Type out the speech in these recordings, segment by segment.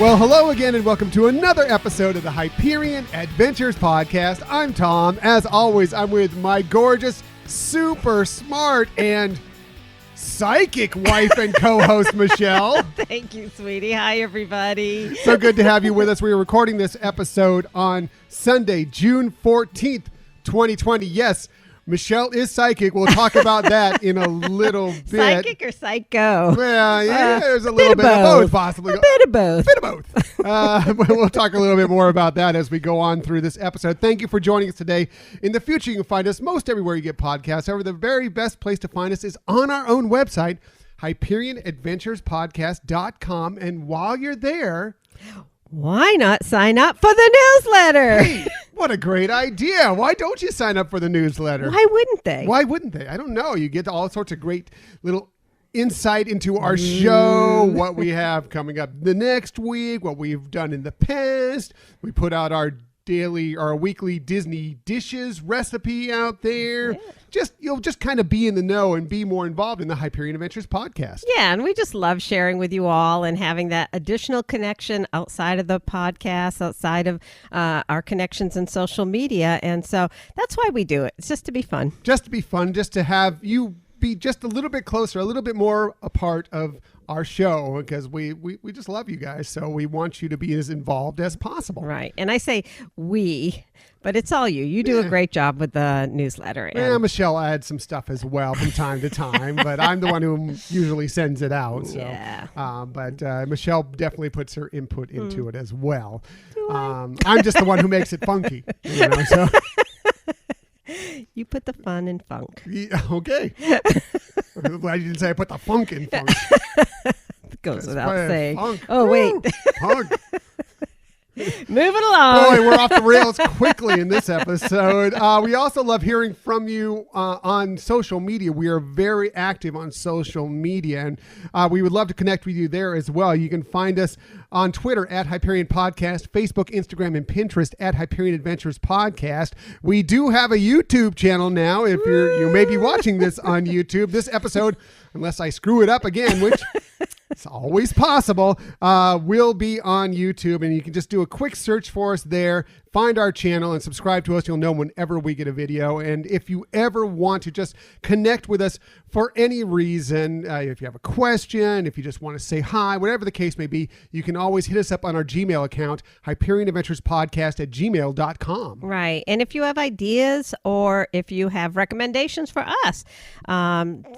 Well, hello again and welcome to another episode of the Hyperion Adventures Podcast. I'm Tom. As always, I'm with my gorgeous, super smart, and psychic wife and co-host, Michelle. Thank you, sweetie. Hi, everybody. So good to have you with us. We are recording this episode on Sunday, June 14th, 2020. Yes, Michelle is psychic. We'll talk about that in a little bit. Psychic or psycho? Well, yeah, there's a little bit of both, possibly. A bit of both. A bit of both. We'll talk a little bit more about that as we go on through this episode. Thank you for joining us today. In the future, you can find us most everywhere you get podcasts. However, the very best place to find us is on our own website, HyperionAdventurespodcast.com. And while you're there, why not sign up for the newsletter? Hey, what a great idea. Why don't you sign up for the newsletter? Why wouldn't they? Why wouldn't they? I don't know. You get all sorts of great little insight into our show, what we have coming up the next week, what we've done in the past. We put out our weekly Disney dishes recipe out there. Yeah. You'll just kind of be in the know and be more involved in the Hyperion Adventures podcast. Yeah, and we just love sharing with you all and having that additional connection outside of the podcast, outside of our connections in social media. And so that's why we do it. It's just to be fun. Just to be fun, just to have you be just a little bit closer, a little bit more a part of our show, because we just love you guys. So we want you to be as involved as possible. Right. And I say we, but it's all you. You do a great job with the newsletter. Yeah, Michelle adds some stuff as well from time to time, but I'm the one who usually sends it out. So. Yeah. But Michelle definitely puts her input into it as well. I'm just the one who makes it funky. So. You put the fun in funk. Yeah, okay. I'm glad you didn't say I put the funk in funk. It goes without saying. Funk. Oh, wait. Funk. Moving along. Boy, we're off the rails quickly in this episode. We also love hearing from you on social media. We are very active on social media, and we would love to connect with you there as well. You can find us on Twitter at Hyperion Podcast, Facebook, Instagram, and Pinterest at Hyperion Adventures Podcast. We do have a YouTube channel now. If you may be watching this on YouTube, this episode, unless I screw it up again, which it's always possible, will be on YouTube, and you can just do a quick search for us there, find our channel, and subscribe to us. You'll know whenever we get a video. And if you ever want to just connect with us for any reason, if you have a question, if you just want to say hi, whatever the case may be, you can always hit us up on our Gmail account, HyperionAdventurespodcast@gmail.com. Right. And if you have ideas or if you have recommendations for us,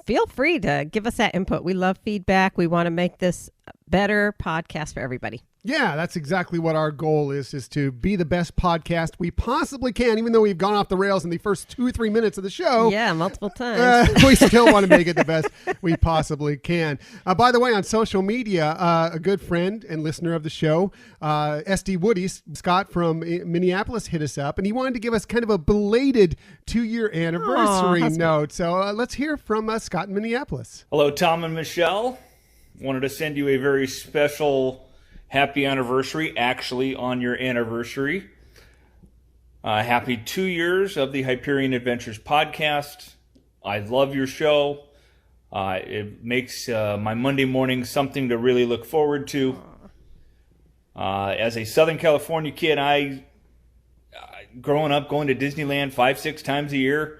feel free to give us that input. We love feedback. We want to make this a better podcast for everybody. Yeah, that's exactly what our goal is to be the best podcast we possibly can, even though we've gone off the rails in the first 2 or 3 minutes of the show. Yeah, multiple times. We still want to make it the best we possibly can. By the way, on social media, a good friend and listener of the show, SD Woody, Scott from Minneapolis, hit us up, and he wanted to give us kind of a belated 2-year anniversary note. So let's hear from Scott in Minneapolis. Hello, Tom and Michelle. Wanted to send you a very special happy anniversary, actually on your anniversary. Happy 2 years of the Hyperion Adventures podcast. I love your show. It makes my Monday morning something to really look forward to. As a Southern California kid, growing up going to Disneyland 5-6 times a year,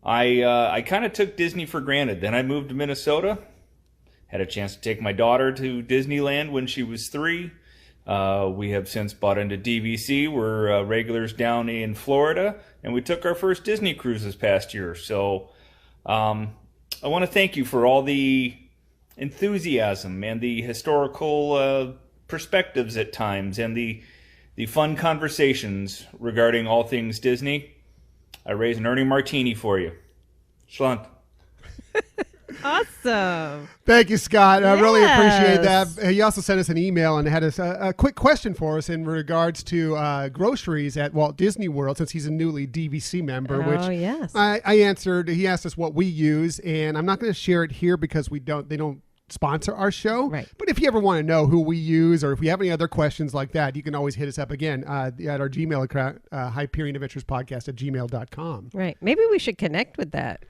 I kind of took Disney for granted. Then I moved to Minnesota. Had a chance to take my daughter to Disneyland when she was 3. We have since bought into DVC. We're regulars down in Florida, and we took our first Disney cruise this past year. So I want to thank you for all the enthusiasm and the historical perspectives at times and the fun conversations regarding all things Disney. I raise an Ernie Martini for you. Schlunt. Awesome. Thank you, Scott. I really appreciate that. He also sent us an email and had a quick question for us in regards to groceries at Walt Disney World, since he's a newly DVC member, yes. I answered. He asked us what we use, and I'm not going to share it here because they don't sponsor our show. Right. But if you ever want to know who we use, or if we have any other questions like that, you can always hit us up again at our Gmail account, HyperionAdventurespodcast@gmail.com. Right. Maybe we should connect with that.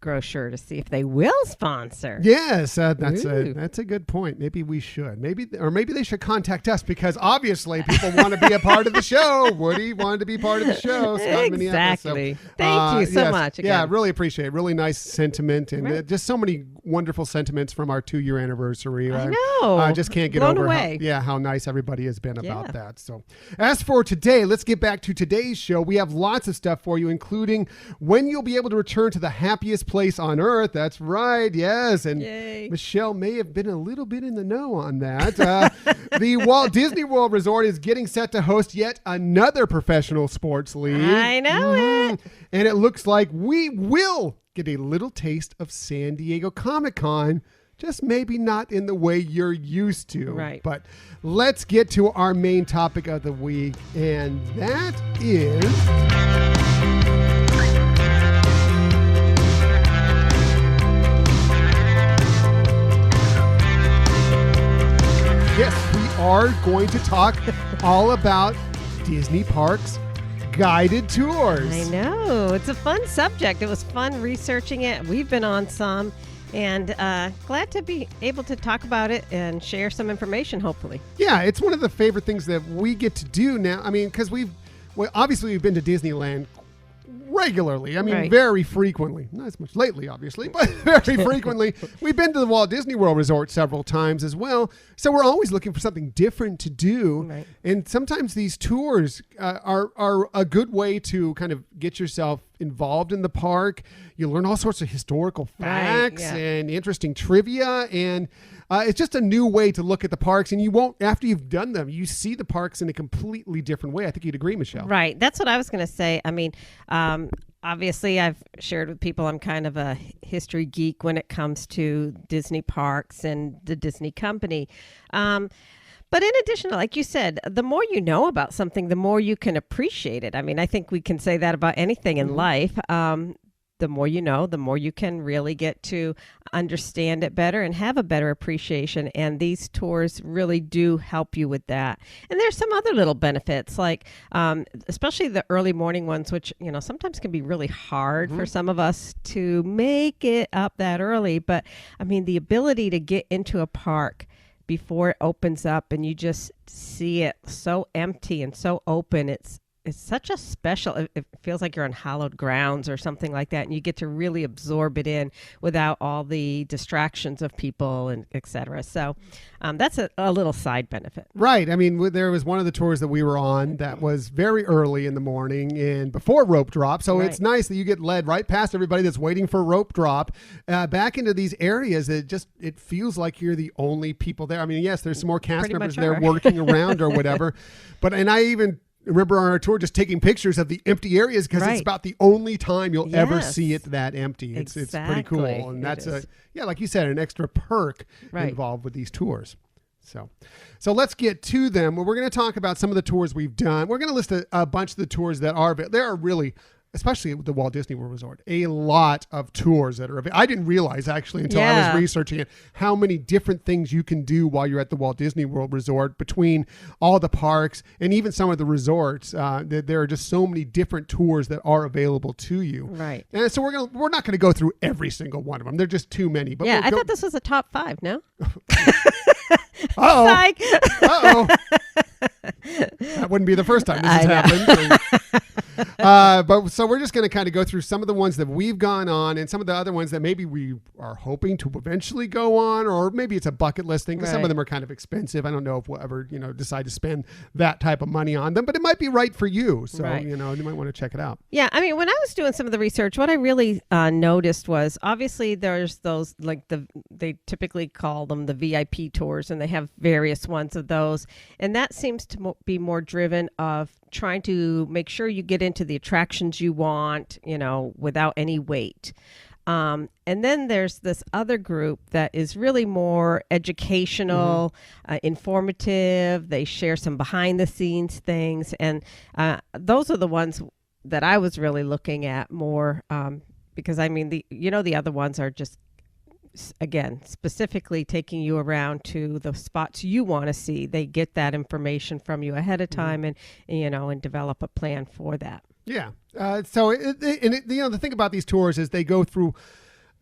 brochure to see if they will sponsor. Yes, that's Ooh. a good point. Maybe we should. Maybe they should contact us, because obviously people want to be a part of the show. Woody wanted to be part of the show. Scott, Exactly. So, Thank you so yes. much. Yeah, Again. really appreciate it. Really nice sentiment, and just so many wonderful sentiments from our 2-year anniversary. I know. I just can't get Blown over away. how nice everybody has been about Yeah. that. So, as for today, let's get back to today's show. We have lots of stuff for you, including when you'll be able to return to the happiest place on earth. That's right. Yes. And Yay. Michelle may have been a little bit in the know on that. The Walt Disney World Resort is getting set to host yet another professional sports league. I know it. And it looks like we will get a little taste of San Diego Comic-Con, just maybe not in the way you're used to. Right. But let's get to our main topic of the week, and that is... Yes, we are going to talk all about Disney Parks guided tours. I know. It's a fun subject. It was fun researching it. We've been on some, and glad to be able to talk about it and share some information, hopefully. Yeah, it's one of the favorite things that we get to do now. I mean, because obviously we've been to Disneyland regularly. I mean, Right. very frequently. Not as much lately, obviously, but very frequently. We've been to the Walt Disney World Resort several times as well. So we're always looking for something different to do. Right. And sometimes these tours are a good way to kind of get yourself involved in the park. You learn all sorts of historical facts yeah. and interesting trivia, and it's just a new way to look at the parks. And you won't, after you've done them, you see the parks in a completely different way. I think you'd agree, Michelle. Right. That's what I was going to say. I mean, obviously, I've shared with people I'm kind of a history geek when it comes to Disney parks and the Disney company. But in addition, like you said, the more you know about something, the more you can appreciate it. I mean, I think we can say that about anything in life. The more you know, the more you can really get to understand it better and have a better appreciation. And these tours really do help you with that. And there's some other little benefits, like especially the early morning ones, which, you know, sometimes can be really hard for some of us to make it up that early. But I mean, the ability to get into a park before it opens up and you just see it so empty and so open, it's such a special, it feels like you're on hallowed grounds or something like that, and you get to really absorb it in without all the distractions of people and et cetera. So that's a little side benefit. Right. I mean, there was one of the tours that we were on that was very early in the morning and before rope drop. So It's nice that you get led right past everybody that's waiting for rope drop back into these areas. It feels like you're the only people there. I mean, yes, there's some more cast Pretty members much there are. working around or whatever. And I even remember on our tour just taking pictures of the empty areas because it's about the only time you'll ever Yes. see it that empty. It's pretty cool. Exactly. And It that's is. like you said, an extra perk Right. involved with these tours. So let's get to them. We're going to talk about some of the tours we've done. We're going to list a bunch of the tours that are, there are really, especially with the Walt Disney World Resort, a lot of tours that are available. I didn't realize actually until I was researching it, how many different things you can do while you're at the Walt Disney World Resort between all the parks and even some of the resorts. There are just so many different tours that are available to you. Right. And so we're not going to go through every single one of them. They're just too many. But Yeah, I thought this was a top 5, no? Uh-oh. Psych. Uh-oh. That wouldn't be the first time this has happened. So we're just going to kind of go through some of the ones that we've gone on and some of the other ones that maybe we are hoping to eventually go on, or maybe it's a bucket list thing because some of them are kind of expensive. I don't know if we'll ever, decide to spend that type of money on them, but it might be right for you. So, you might want to check it out. Yeah, I mean, when I was doing some of the research, what I really noticed was obviously there's those, like they typically call them the VIP tours, and they have various ones of those. And that seems to be more driven of trying to make sure you get into the attractions you want, without any wait. And then there's this other group that is really more educational, informative. They share some behind the scenes things. And those are the ones that I was really looking at more because, I mean, the other ones are just, again, specifically taking you around to the spots you want to see. They get that information from you ahead of time and develop a plan for that. Yeah. The thing about these tours is they go through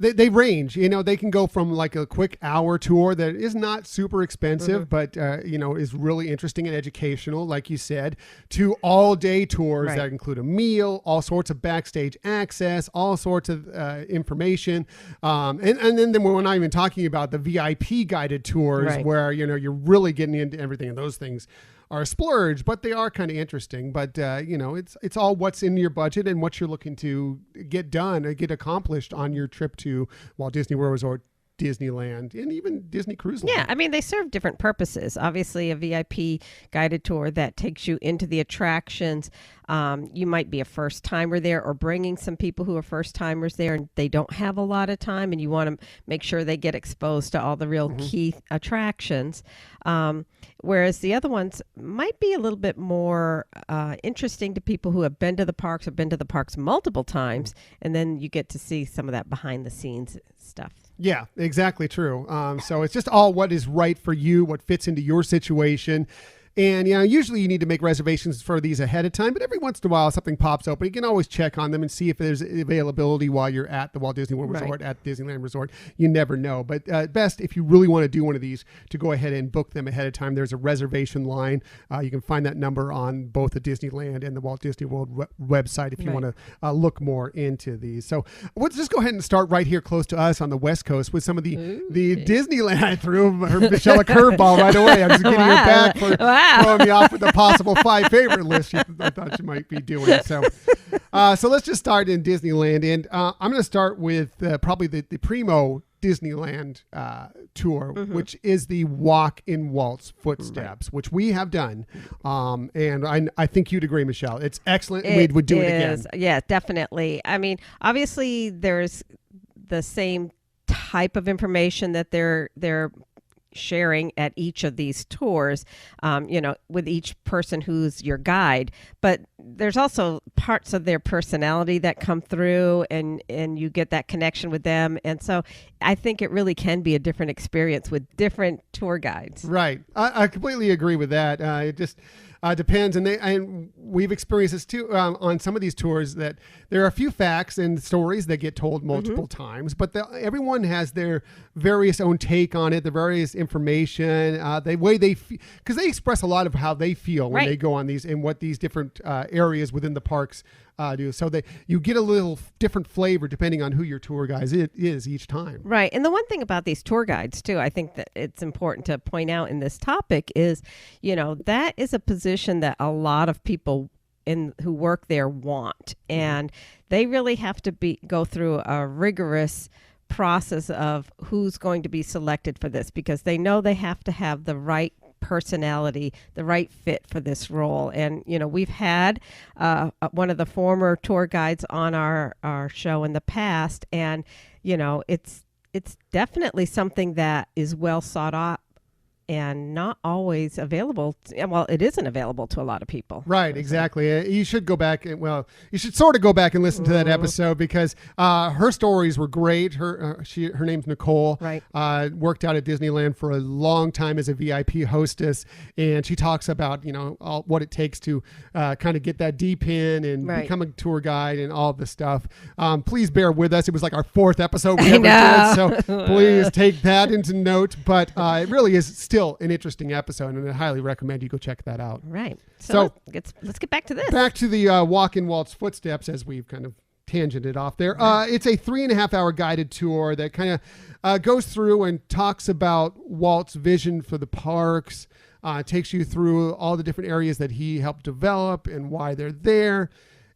They range, they can go from like a quick hour tour that is not super expensive, but, is really interesting and educational, like you said, to all day tours that include a meal, all sorts of backstage access, all sorts of information. And then we're not even talking about the VIP guided tours where, you're really getting into everything, and those things are a splurge, but they are kind of interesting. But it's all what's in your budget and what you're looking to get done or get accomplished on your trip to Walt Disney World Resort, Disneyland, and even Disney Cruise Line. Yeah, I mean, they serve different purposes. Obviously, a VIP guided tour that takes you into the attractions. You might be a first timer there, or bringing some people who are first timers there and they don't have a lot of time, and you want to make sure they get exposed to all the real key attractions. Whereas the other ones might be a little bit more interesting to people who have been to the parks or been to the parks multiple times, and then you get to see some of that behind the scenes stuff. Yeah, exactly true. So it's just all what is right for you, what fits into your situation. And, usually you need to make reservations for these ahead of time, but every once in a while something pops open. You can always check on them and see if there's availability while you're at the Walt Disney World Resort, at Disneyland Resort. You never know. But best, if you really want to do one of these, to go ahead and book them ahead of time. There's a reservation line. You can find that number on both the Disneyland and the Walt Disney World website if you want to look more into these. So let's just go ahead and start right here close to us on the West Coast with some of the Disneyland. I threw Michelle a curveball right away. I'm just getting her back for throwing me off with a possible 5 favorite list I thought she might be doing. So let's just start in Disneyland. And I'm going to start with probably the primo Disneyland tour, which is the Walk in Walts Footsteps, which we have done. And I think you'd agree, Michelle. It's excellent. And we would do it again. Yeah, definitely. I mean, obviously there's the same type of information that they're sharing at each of these tours, with each person who's your guide. But there's also parts of their personality that come through, and you get that connection with them. And so I think it really can be a different experience with different tour guides. Right. I completely agree with that. It just depends. And we've experienced this too on some of these tours, that there are a few facts and stories that get told multiple times, but everyone has their various own take on it, the various information, the way because they express a lot of how they feel when they go on these and what these different areas within the parks do. So that you get a little different flavor depending on who your tour guide is each time. Right. And the one thing about these tour guides too, I think that it's important to point out in this topic is, that is a position that a lot of people who work there want, and they really have to go through a rigorous process of who's going to be selected for this, because they know they have to have the right personality, the right fit for this role. And we've had one of the former tour guides on our show in the past, and it's definitely something that is well sought out and not always available. Well, it isn't available to a lot of people. Right, exactly. You should go back and, you should sort of go back and listen to that episode, because her stories were great. Her name's Nicole. Right. Worked out at Disneyland for a long time as a VIP hostess, and she talks about all what it takes to kind of get that deep in and become a tour guide and all of this stuff. Please bear with us. It was like our 4th episode we ever did, so please take that into note. But it really is still an interesting episode, and I highly recommend you go check that out. Right. So let's get back to this. Back to the Walk in Walts Footsteps, as we've kind of tangented off there. It's a 3.5 hour guided tour that kind of goes through and talks about Walt's vision for the parks, takes you through all the different areas that he helped develop and why they're there.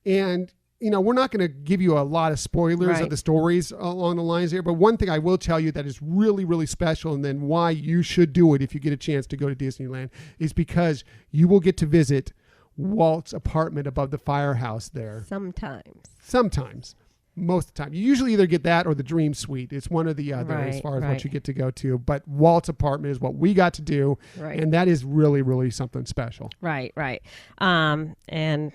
And we're not going to give you a lot of spoilers of the stories along the lines here, but one thing I will tell you that is really, really special, and then why you should do it if you get a chance to go to Disneyland, is because you will get to visit Walts' apartment above the firehouse there. Sometimes. Most of the time. You usually either get that or the Dream Suite. It's one or the other as far as what you get to go to. But Walt's apartment is what we got to do, and that is really, really something special. Right. And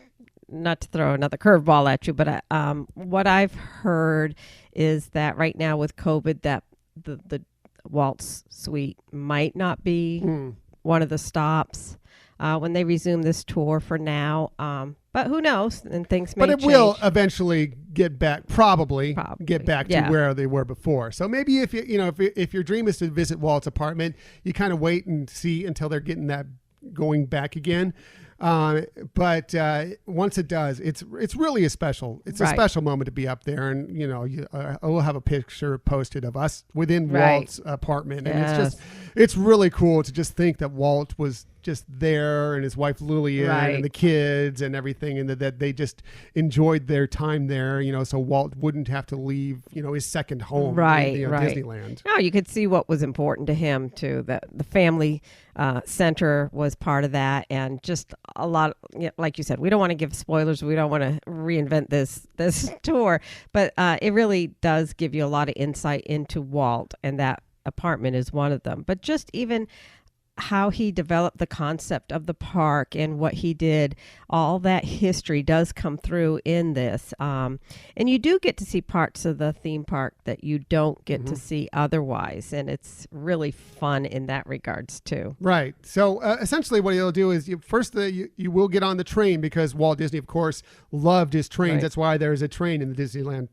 not to throw another curveball at you, but what I've heard is that right now with COVID, that the Waltz Suite might not be one of the stops when they resume this tour for now. But who knows? And things may But it change. will eventually get back, probably get back to yeah. where they were before. So maybe if if your dream is to visit Walt's apartment, you kind of wait and see until they're getting that going back again. But once it does, it's really a special moment to be up there, and we'll have a picture posted of us within Walt's apartment, and it's really cool to just think that Walt was just there, and his wife Lillian and the kids and everything, and that they just enjoyed their time there, so Walt wouldn't have to leave his second home, Disneyland. Oh, you could see what was important to him too, that the family center was part of that, and just a lot like you said, we don't want to give spoilers, we don't want to reinvent this tour, but it really does give you a lot of insight into Walt, and that apartment is one of them. But just even how he developed the concept of the park and what he did, all that history does come through in this. And you do get to see parts of the theme park that you don't get to see otherwise. And it's really fun in that regards too. Right. So essentially what you'll do is you will get on the train, because Walt Disney, of course, loved his trains. Right. That's why there's a train in Disneyland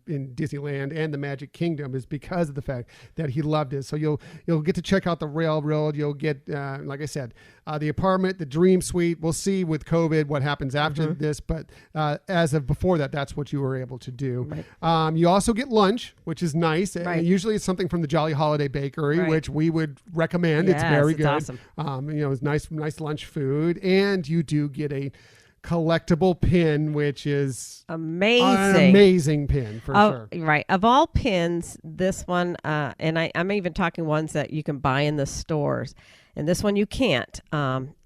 and the Magic Kingdom, is because of the fact that he loved it. So you'll get to check out the railroad. You'll get like I said, the apartment, the Dream Suite. We'll see with COVID what happens after this, but as of before that, that's what you were able to do. Right. You also get lunch, which is nice. Right. Usually it's something from the Jolly Holiday Bakery, which we would recommend. Yes, it's very good. Awesome. It's nice lunch food, and you do get a collectible pin, which is amazing. An amazing pin for sure. Right. Of all pins, this one, and I'm even talking ones that you can buy in the stores, and this one you can't.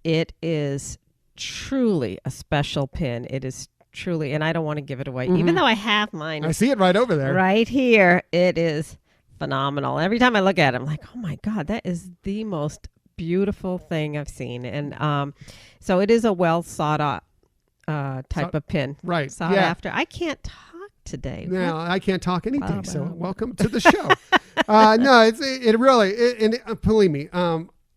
It is truly a special pin. It is truly, and I don't want to give it away, even though I have mine. I see it right over there. Right here. It is phenomenal. Every time I look at it, I'm like, oh my God, that is the most beautiful thing I've seen. And so it is a well sought out type of pin. Right. Sought after. I can't talk today. No, I can't talk anything. So welcome to the show. No, it really, believe me,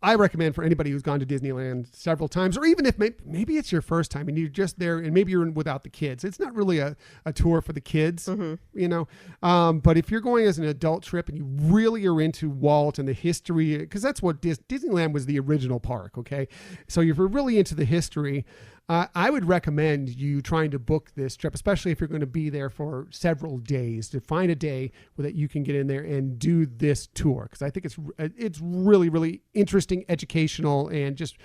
I recommend for anybody who's gone to Disneyland several times, or even if maybe it's your first time and you're just there and maybe you're without the kids. It's not really a tour for the kids, but if you're going as an adult trip and you really are into Walt and the history, because that's what Disneyland was, the original park, okay? So if you're really into the history, I would recommend you trying to book this trip, especially if you're going to be there for several days, to find a day that you can get in there and do this tour, because I think it's really, really interesting, educational, and just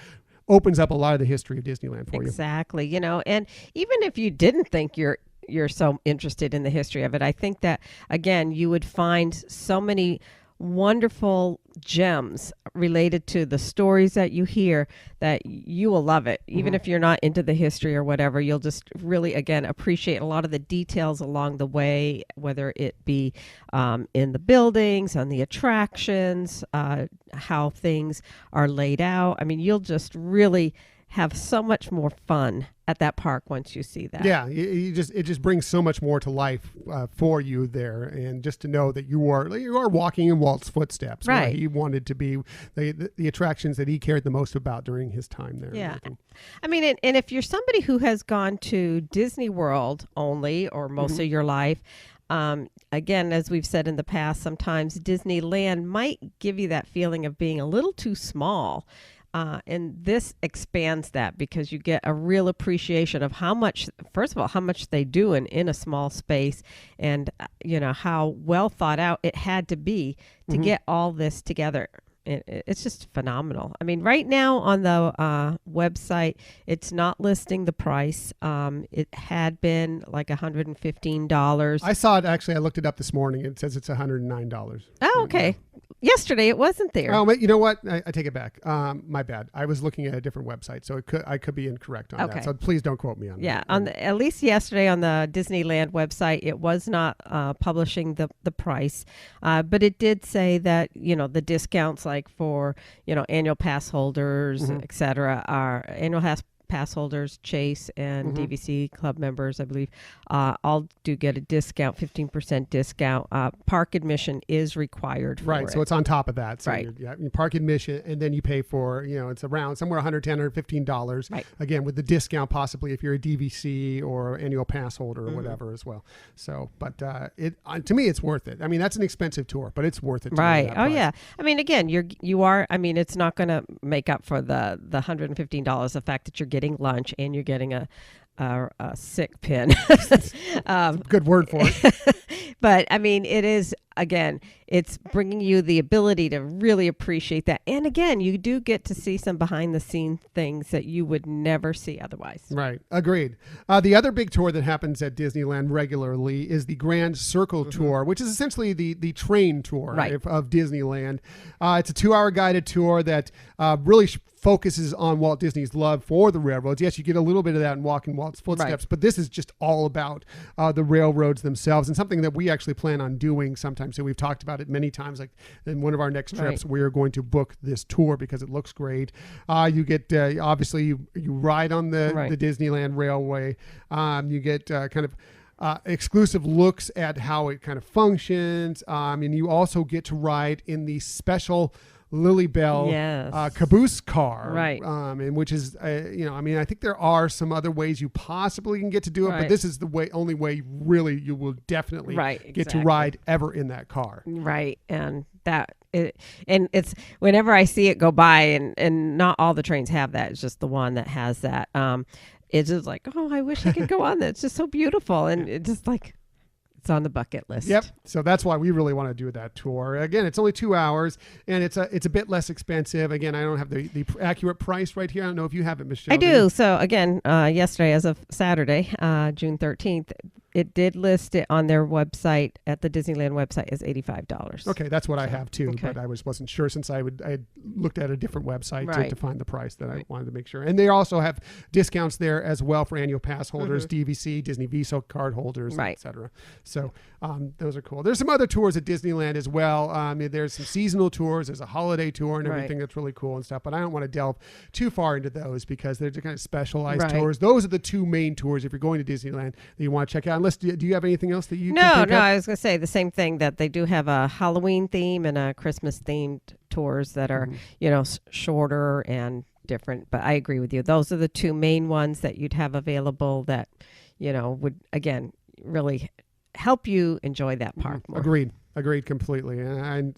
opens up a lot of the history of Disneyland for you. Exactly. And even if you didn't think you're so interested in the history of it, I think that, again, you would find so many wonderful gems related to the stories that you hear that you will love it. Even if you're not into the history or whatever, you'll just really, again, appreciate a lot of the details along the way, whether it be in the buildings, on the attractions, how things are laid out. I mean, you'll just really have so much more fun at that park once you see that. Yeah, it just brings so much more to life for you there, and just to know that you are walking in Walt's footsteps. Right. He wanted to be the attractions that he cared the most about during his time there. Yeah. I mean, and if you're somebody who has gone to Disney World only or most of your life, again, as we've said in the past, sometimes Disneyland might give you that feeling of being a little too small. And this expands that, because you get a real appreciation of how much they do in a small space, and how well thought out it had to be to get all this together. It's just phenomenal. I mean, right now on the website, it's not listing the price. It had been like $115. I saw it, actually. I looked it up this morning. It says it's $109. Oh, okay. Yesterday it wasn't there. Oh, you know what? I take it back. My bad. I was looking at a different website, so I could be incorrect on that. So please don't quote me on that. Yeah, at least yesterday on the Disneyland website, it was not publishing the price, but it did say that the discounts, like for annual pass holders, etc., are annual pass holders, Chase and DVC club members, I believe, all do get a discount, 15% discount. Park admission is required for Right, so it's on top of that. So Right. you park admission, and then you pay for, it's around somewhere $110 or $15. Right. Again, with the discount possibly if you're a DVC or annual pass holder or whatever as well. So, but to me, it's worth it. I mean, that's an expensive tour, but it's worth it. To Right. that Oh price. yeah. I mean, again, you are. I mean, it's not going to make up for the $115. The fact that you're getting lunch and you're getting a sick pin. Good word for it. But I mean, it is, again, it's bringing you the ability to really appreciate that. And again, you do get to see some behind the scene things that you would never see otherwise. Right. Agreed. The other big tour that happens at Disneyland regularly is the Grand Circle Tour, which is essentially the train tour Right. of Disneyland. It's a 2-hour guided tour that really focuses on Walt Disney's love for the railroads. Yes, you get a little bit of that in Walking Walt's Footsteps, Right. but this is just all about the railroads themselves, and something that we actually plan on doing sometime. So we've talked about it many times. Like in one of our next trips, Right. we are going to book this tour because it looks great. You get obviously you ride on the Disneyland Railway. You get kind of exclusive looks at how it kind of functions, and you also get to ride in the special Lily Bell Yes. caboose car, Right. And which is, I mean, I think there are some other ways you possibly can get to do it, but Right. this is the only way really you will definitely Right, get to exactly. ride ever in that car. Right. And it's whenever I see it go by, and not all the trains have that. It's just the one that has that. It's just like, oh, I wish I could go on that. It's just so beautiful. And it's just like, it's on the bucket list. Yep. So that's why we really want to do that tour. Again, it's only 2 hours, and it's a bit less expensive. Again, I don't have the accurate price right here. I don't know if you have it, Michelle. I do. So again, yesterday, as of Saturday, June 13th, it did list it on their website at the Disneyland website as $85. Okay, that's what I have too, okay. but I wasn't sure since I had looked at a different website Right. to find the price that I wanted to make sure. And they also have discounts there as well for annual pass holders, DVC, Disney Visa card holders, Right. etc. So those are cool. There's some other tours at Disneyland as well. There's some seasonal tours. There's a holiday tour and Right. everything that's really cool and stuff. But I don't want to delve too far into those because they're kind of specialized Right. tours. Those are the two main tours if you're going to Disneyland that you want to check out. Unless, do you have anything else that you No, can think of? I was going to say the same thing, that they do have a Halloween theme and a Christmas themed tours that are, shorter and different. But I agree with you. Those are the two main ones that you'd have available that, would, again, really help you enjoy that park more. Agreed completely. And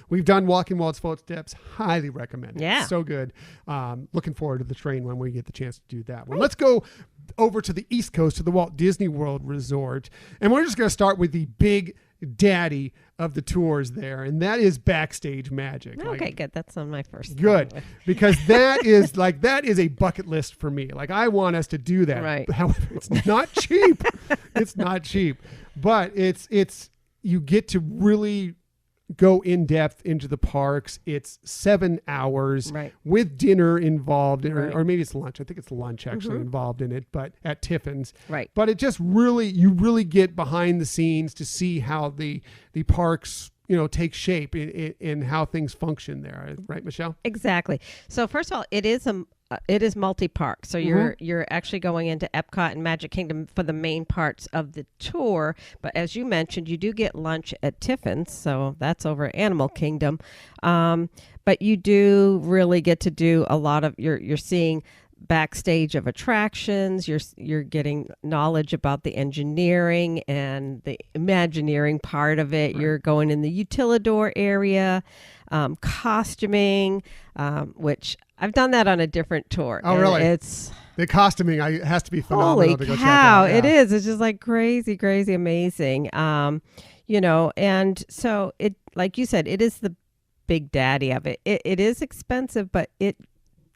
we've done Walking Walts Footsteps. Highly recommend it. Yeah. So good. Looking forward to the train when we get the chance to do that one. Let's go over to the East Coast to the Walt Disney World Resort. And we're just going to start with the big daddy of the tours there, and that is Backstage Magic. Okay, good. That's on my first. Good, anyway. because that is a bucket list for me. Like, I want us to do that. Right. However, it's not cheap. It's not cheap, but it's you get to really go in depth into the parks. It's 7 hours Right. with dinner involved, Right. or maybe it's lunch. I think it's lunch actually involved in it, but at Tiffin's. Right. But it just you really get behind the scenes to see how the parks take shape in how things function there. Right, Michelle? Exactly. So first of all, it is multi-park. So you're actually going into Epcot and Magic Kingdom for the main parts of the tour. But as you mentioned, you do get lunch at Tiffin's. So that's over at Animal Kingdom. But you do really get to do a lot of, you're seeing backstage of attractions. You're getting knowledge about the engineering and the Imagineering part of it. Right. You're going in the Utilidor area, costuming, which I've done that on a different tour. Oh, really? It's the costuming has to be phenomenal. Holy to go check cow! out. Yeah. It is. It's just like crazy, amazing. And so it, like you said, it is the big daddy of it. It is expensive, but it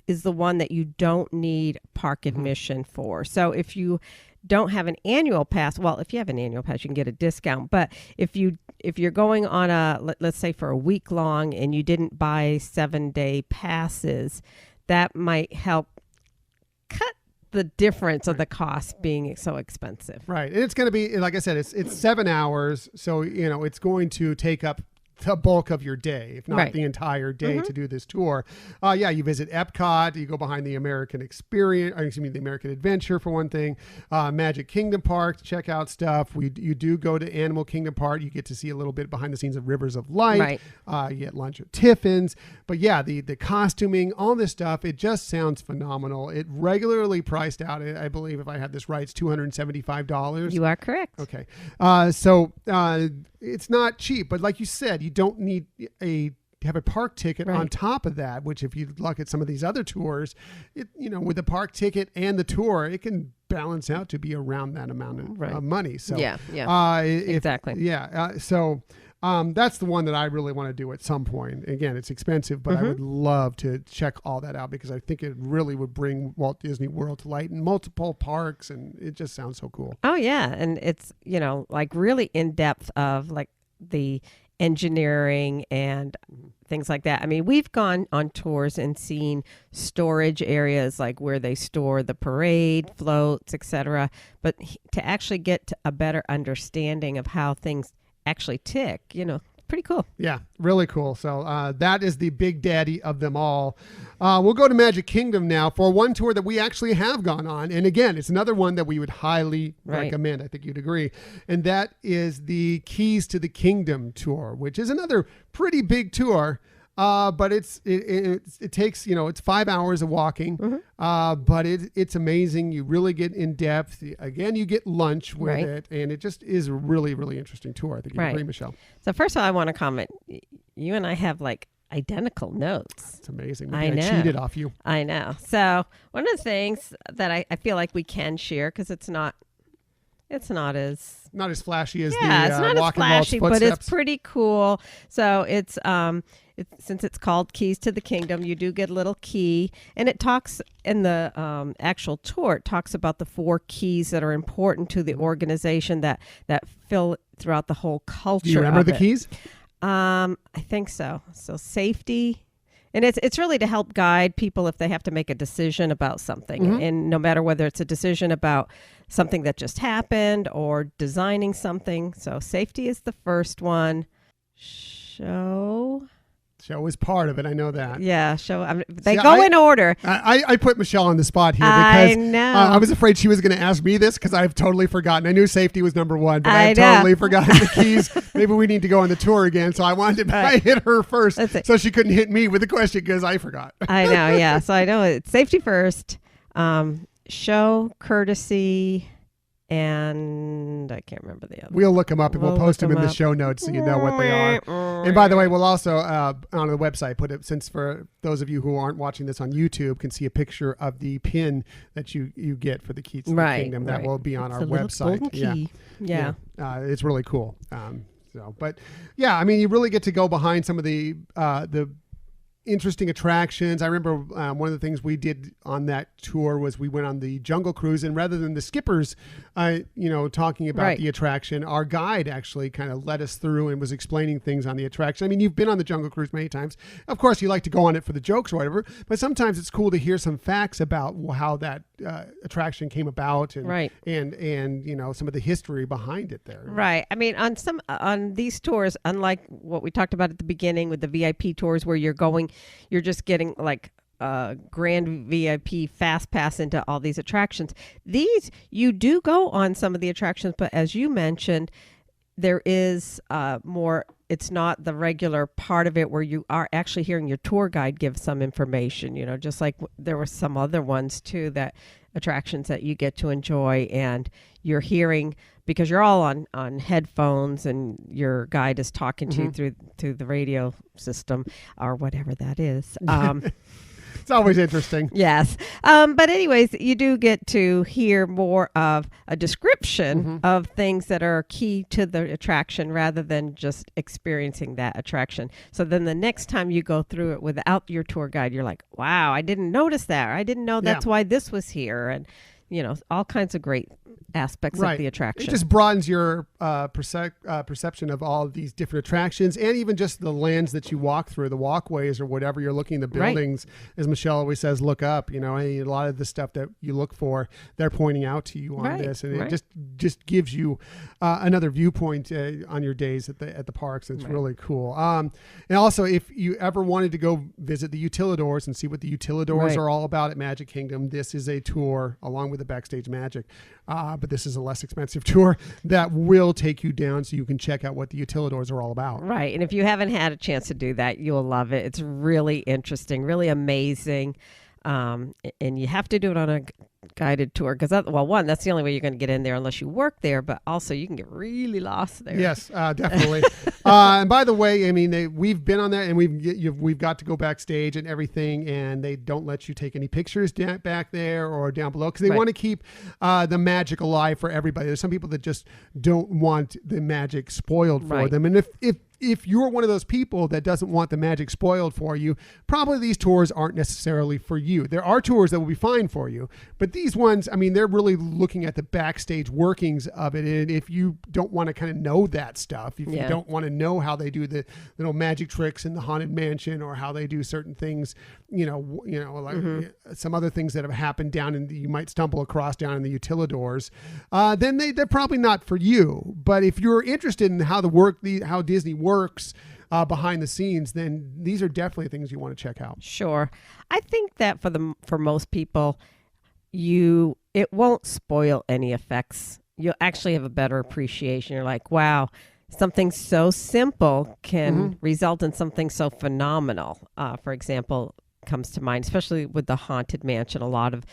is the one that you don't need park admission for. So if you don't have an annual pass, well, if you have an annual pass, you can get a discount. But if you're going on let's say for a week long and you didn't buy 7-day passes, that might help cut the difference of the cost being so expensive. Right. And it's going to be, like I said, it's 7 hours. So, it's going to take up the bulk of your day, if not Right. the entire day, to do this tour. Yeah, you visit Epcot, you go behind the American Experience, or excuse me, the American Adventure for one thing, Magic Kingdom Park to check out stuff. You do go to Animal Kingdom Park. You get to see a little bit behind the scenes of Rivers of Light. Right. You get lunch at Tiffin's. But yeah, the costuming, all this stuff, it just sounds phenomenal. It regularly priced out, I believe, if I have this right, it's $275. You are correct. Okay. It's not cheap, but like you said, you don't need to have a park ticket on top of that, which if you look at some of these other tours, with the park ticket and the tour, it can balance out to be around that amount of money. So exactly. That's the one that I really want to do at some point. Again, it's expensive, but I would love to check all that out because I think it really would bring Walt Disney World to light in multiple parks, and it just sounds so cool. Oh yeah, and it's like really in depth of like the engineering and things like that. I mean, we've gone on tours and seen storage areas like where they store the parade floats, etc. But to actually get to a better understanding of how things actually tick, pretty cool. Yeah, really cool. So that is the big daddy of them all. We'll go to Magic Kingdom now for one tour that we actually have gone on. And again, it's another one that we would highly recommend. I think you'd agree. And that is the Keys to the Kingdom tour, which is another pretty big tour. But it takes, it's 5 hours of walking, but it's amazing. You really get in depth. Again, you get lunch with it, and it just is a really, really interesting tour. I think you agree, Michelle. So first of all, I want to comment. You and I have like identical notes. It's amazing. Maybe I cheated off you. I know. So one of the things that I feel like we can share, because it's not as flashy as it's not as flashy, but it's pretty cool. So it's since it's called Keys to the Kingdom, you do get a little key, and it talks in the actual tour. It talks about the 4 keys that are important to the organization that fill throughout the whole culture. Do you remember the keys? I think so. So safety. And it's really to help guide people if they have to make a decision about something. And no matter whether it's a decision about something that just happened or designing something. So safety is the first one. Show is part of it. I know that. Yeah, they go in order. I put Michelle on the spot here because I know. I was afraid she was going to ask me this because I've totally forgotten. I knew safety was number 1, but I've totally forgotten the keys. Maybe we need to go on the tour again. So I wanted to hit her first so she couldn't hit me with the question because I forgot. I know, yeah. So I know it's safety first, show, courtesy, and I can't remember the other. We'll look them up and we'll post them in the show notes so you know what they are. And by the way, we'll also on the website put it, since for those of you who aren't watching this on YouTube can see a picture of the pin that you get for the Keys to the Kingdom. That will be on our website. Yeah. It's really cool. But yeah, I mean, you really get to go behind some of the interesting attractions. I remember one of the things we did on that tour was we went on the Jungle Cruise, and rather than the skippers, talking about the attraction, our guide actually kind of led us through and was explaining things on the attraction. I mean, you've been on the Jungle Cruise many times. Of course, you like to go on it for the jokes or whatever, but sometimes it's cool to hear some facts about how that attraction came about and some of the history behind it there. Right. I mean, on these tours, unlike what we talked about at the beginning with the VIP tours where you're just getting like a grand VIP fast pass into all these attractions. These, you do go on some of the attractions, but as you mentioned, there is more, it's not the regular part of it where you are actually hearing your tour guide give some information, just like there were some other ones too, that attractions that you get to enjoy and you're hearing, because you're all on headphones and your guide is talking to you through the radio system or whatever that is. It's always interesting. Yes. But anyways, you do get to hear more of a description of things that are key to the attraction rather than just experiencing that attraction. So then the next time you go through it without your tour guide, you're like, wow, I didn't notice that. Or I didn't know that's why this was here. And, all kinds of great aspects Right. of the attraction. It just broadens your perception of all of these different attractions, and even just the lands that you walk through, the walkways or whatever you're looking, the buildings. As Michelle always says, look up. You know, a lot of the stuff that you look for, they're pointing out to you on this, and it just gives you another viewpoint on your days at the parks. It's really cool. And also, if you ever wanted to go visit the utilidors and see what the utilidors are all about at Magic Kingdom, this is a tour along with the Backstage Magic. But this is a less expensive tour that will take you down so you can check out what the utilidors are all about. Right. And if you haven't had a chance to do that, you'll love it. It's really interesting, really amazing. And you have to do it on a guided tour because, one, that's the only way you're going to get in there unless you work there, but also you can get really lost there. Yes, definitely. And by the way, I mean, we've been on that, and we've got to go backstage and everything, and they don't let you take any pictures back there or down below because they want to keep the magic alive for everybody. There's some people that just don't want the magic spoiled for them, and if you're one of those people that doesn't want the magic spoiled for you, probably these tours aren't necessarily for you. There are tours that will be fine for you, but these ones, I mean, they're really looking at the backstage workings of it. And if you don't want to kind of know that stuff, if you don't want to know how they do the little magic tricks in the Haunted Mansion or how they do certain things, like some other things that have happened you might stumble across down in the utilidors, then they're probably not for you. But if you're interested in how Disney works behind the scenes, then these are definitely things you want to check out. Sure. I think that for most people, it won't spoil any effects. You'll actually have a better appreciation. You're like, wow, something so simple can result in something so phenomenal. For example, comes to mind, especially with the Haunted Mansion, a lot of,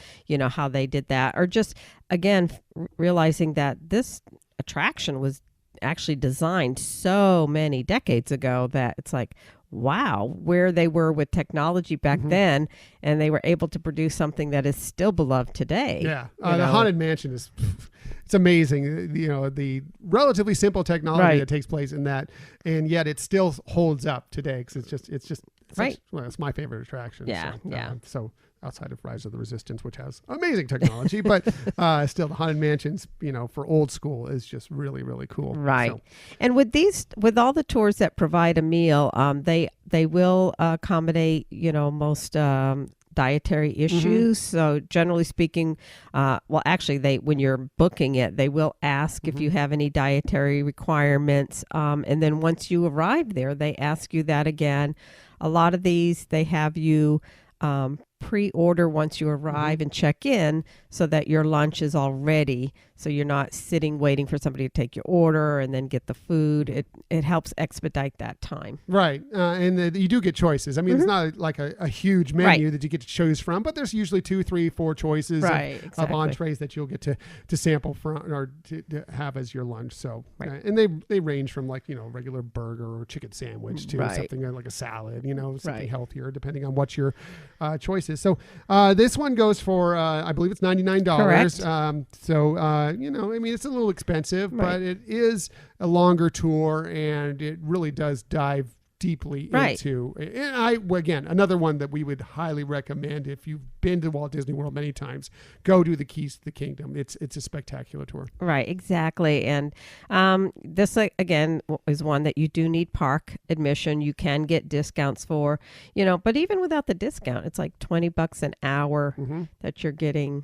how they did that, or just, again, realizing that this attraction was actually designed so many decades ago that it's like, wow, where they were with technology back then, and they were able to produce something that is still beloved today. Yeah, the Haunted Mansion it's amazing. The relatively simple technology that takes place in that, and yet it still holds up today because it's my favorite attraction. Yeah, So outside of Rise of the Resistance, which has amazing technology, but still the Haunted Mansions, for old school is just really, really cool. Right. So. And with all the tours that provide a meal, they will accommodate, most dietary issues. So generally speaking, when you're booking it, they will ask if you have any dietary requirements. And then once you arrive there, they ask you that again. A lot of these, they have you pre-order once you arrive and check in so that your lunch is all ready. So you're not sitting waiting for somebody to take your order and then get the food. It helps expedite that time. Right. And you do get choices. I mean, it's not like a huge menu that you get to choose from, but there's usually 2, 3, 4 choices of entrees that you'll get to sample from or to have as your lunch. So, and they range from regular burger or chicken sandwich to something like a salad, something healthier depending on what your choice is. So this one goes for, I believe it's $99. Correct. I mean, it's a little expensive, but it is a longer tour, and it really does dive deeply into. And again, another one that we would highly recommend if you've been to Walt Disney World many times, go do the Keys to the Kingdom. It's a spectacular tour. Right, exactly. And this, again, is one that you do need park admission. You can get discounts for, but even without the discount, it's like $20 an hour that you're getting,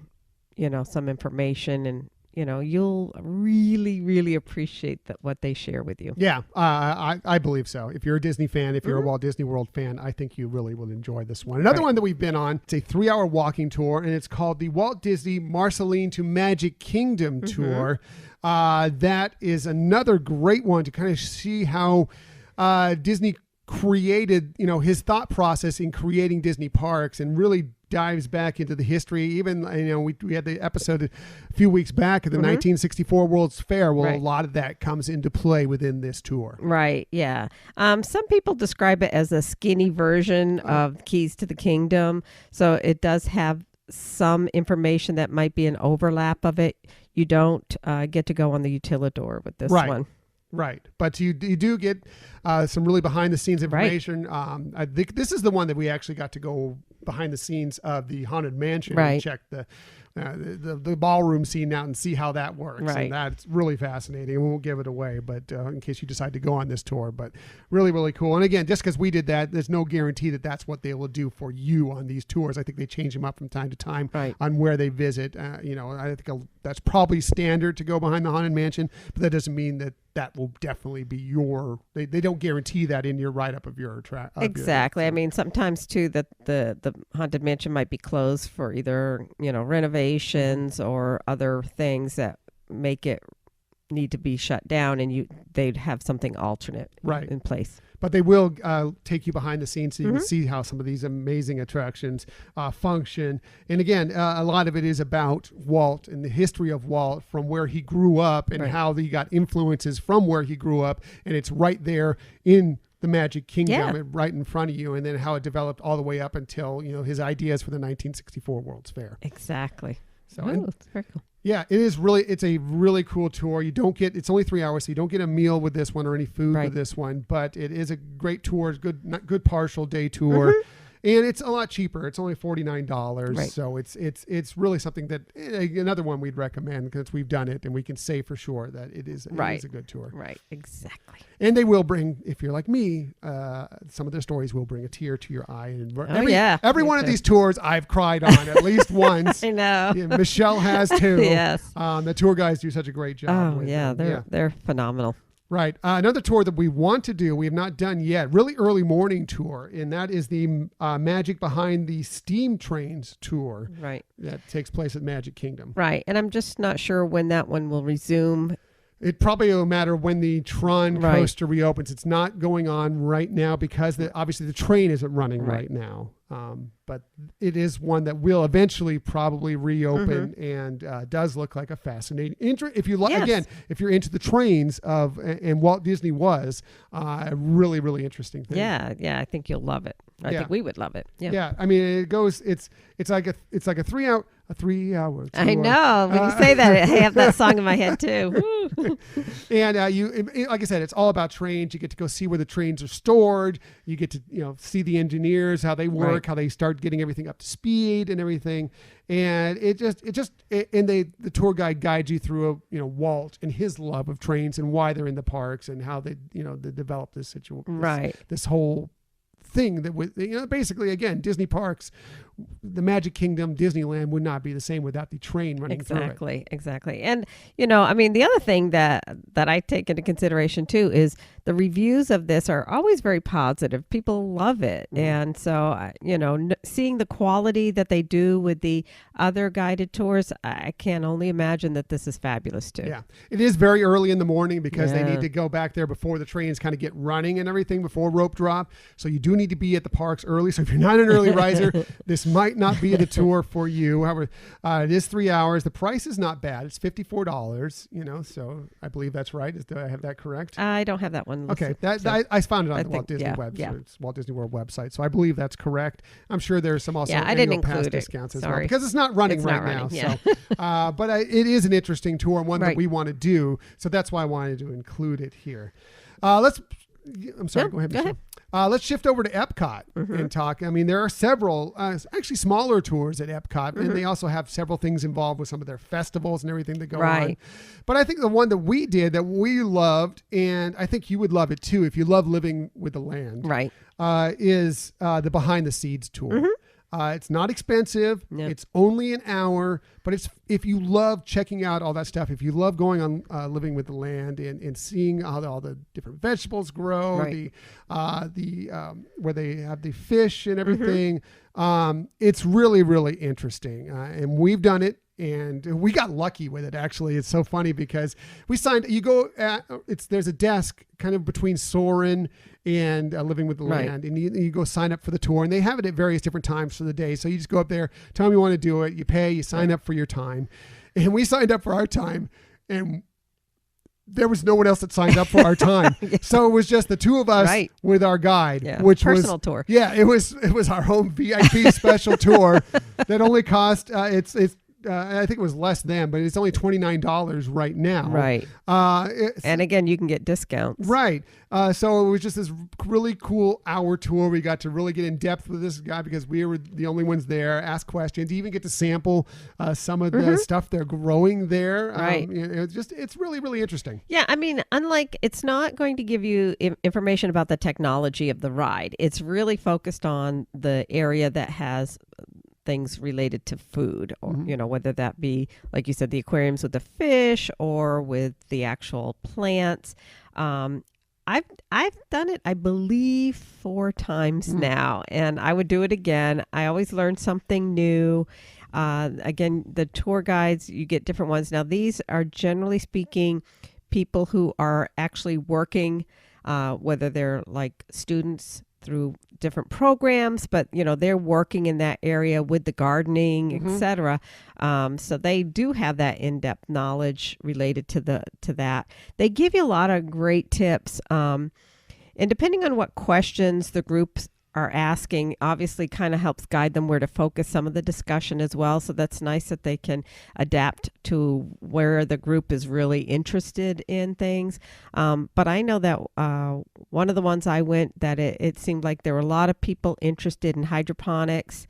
some information, and you'll really, really appreciate what they share with you. Yeah, I believe so. If you're a Disney fan, if you're a Walt Disney World fan, I think you really will enjoy this one. Another one that we've been on, it's a 3-hour walking tour, and it's called the Walt Disney Marceline to Magic Kingdom Tour. That is another great one to kind of see how Disney created, his thought process in creating Disney parks, and really dives back into the history. Even, we had the episode a few weeks back of the 1964 World's Fair. Well, a lot of that comes into play within this tour. Right. Yeah. Some people describe it as a skinny version of Keys to the Kingdom. So it does have some information that might be an overlap of it. You don't get to go on the utilidor with this one. Right. But you do get some really behind the scenes information. I think this is the one that we actually got to go behind the scenes of the Haunted Mansion and check the ballroom scene out and see how that works. Right. And that's really fascinating. We won't give it away, but in case you decide to go on this tour, but really, really cool. And again, just because we did that, there's no guarantee that that's what they will do for you on these tours. I think they change them up from time to time on where they visit. I think that's probably standard to go behind the Haunted Mansion, but that doesn't mean that will definitely be they don't guarantee that in your write-up of your track. Exactly. I mean, sometimes too that the Haunted Mansion might be closed for either, renovations or other things that make it need to be shut down, and they'd have something alternate in place. But they will take you behind the scenes so you can see how some of these amazing attractions function. And again, a lot of it is about Walt and the history of Walt from where he grew up and how he got influences from where he grew up. And it's right there in the Magic Kingdom, right in front of you, and then how it developed all the way up until, his ideas for the 1964 World's Fair. Exactly. So it's very cool. Yeah, it's a really cool tour. It's only 3 hours, so you don't get a meal with this one or any food with this one, but it is a great tour, good partial day tour. And it's a lot cheaper. It's only $49. Right. So it's really something that another one we'd recommend because we've done it and we can say for sure that it is a good tour. Right. Exactly. And they will bring, if you're like me, some of their stories will bring a tear to your eye. And every one of these tours I've cried on at least once. I know. Yeah, Michelle has too. Yes. The tour guys do such a great job. They're phenomenal. Right. Another tour that we want to do, we have not done yet, really early morning tour, and that is the Magic Behind the Steam Trains tour. Right. That takes place at Magic Kingdom. Right. And I'm just not sure when that one will resume. It probably will matter when the Tron coaster reopens. It's not going on right now because obviously the train isn't running right now. But it is one that will eventually probably reopen and does look like a fascinating. If you again, if you're into the trains and Walt Disney was a really, really interesting thing. Yeah, I think you'll love it. I think we would love it. Yeah. I mean, it goes. It's like a 3 hour. A 3 hour tour. I know. When you say that, I have that song in my head too. And like I said, it's all about trains. You get to go see where the trains are stored. You get to see the engineers, how they work, how they start getting everything up to speed and everything. And the tour guide guides you through Walt and his love of trains and why they're in the parks and how they develop this situation. This whole thing that basically again, Disney parks, the Magic Kingdom, Disneyland would not be the same without the train running through it. Exactly. And I mean, the other thing that I take into consideration too is the reviews of this are always very positive. People love it. And so seeing the quality that they do with the other guided tours, I can only imagine that this is fabulous too. Yeah, it is very early in the morning because they need to go back there before the trains kind of get running and everything before rope drop. So you do need to be at the parks early. So if you're not an early riser, this might not be the tour for you. However, it is 3 hours. The price is not bad. It's $54, so I believe that's right. Do I have that correct? I don't have that one listed. Okay. I found it on the Walt Disney website. Yeah. It's Walt Disney World website. So I believe that's correct. I'm sure there's some also I didn't include pass discounts as well because it's not running now. Yeah. So, but it is an interesting tour and one that we want to do. So that's why I wanted to include it here. I'm sorry. Go ahead. Let's shift over to Epcot and talk. I mean, there are several actually smaller tours at Epcot, and they also have several things involved with some of their festivals and everything that go on. But I think the one that we did that we loved, and I think you would love it too if you love living with the land, is the Behind the Seeds tour. It's not expensive. Yep. It's only an hour, but if you love checking out all that stuff, if you love going on living with the land and seeing how all the different vegetables grow, where they have the fish and everything, it's really, really interesting. And we've done it. And we got lucky with it, actually. It's so funny because there's a desk kind of between Soarin' and Living with the Land. And you go sign up for the tour. And they have it at various different times for the day. So you just go up there, tell them you want to do it. You pay, you sign up for your time. And we signed up for our time. And there was no one else that signed up for our time. So it was just the two of us with our guide, which personal was tour. Yeah, it was our home VIP special tour that only cost I think it was less then, but it's only $29 right now. Right. And again, you can get discounts. Right. So it was just this really cool hour tour. We got to really get in depth with this guy because we were the only ones there, ask questions, even get to sample some of the stuff they're growing there. Right. It's really, really interesting. Yeah. I mean, unlike, it's not going to give you information about the technology of the ride. It's really focused on the area that has things related to food, or whether that be, like you said, the aquariums with the fish or with the actual plants. I've done it, I believe, 4 times now, and I would do it again. I always learn something new. Again, the tour guides, you get different ones. Now, these are generally speaking people who are actually working, whether they're like students through different programs, but they're working in that area with the gardening, etc. So they do have that in-depth knowledge related to that. They give you a lot of great tips, and depending on what questions the groups are asking, obviously kind of helps guide them where to focus some of the discussion as well. So that's nice that they can adapt to where the group is really interested in things. But I know that one of the ones I went, that it seemed like there were a lot of people interested in hydroponics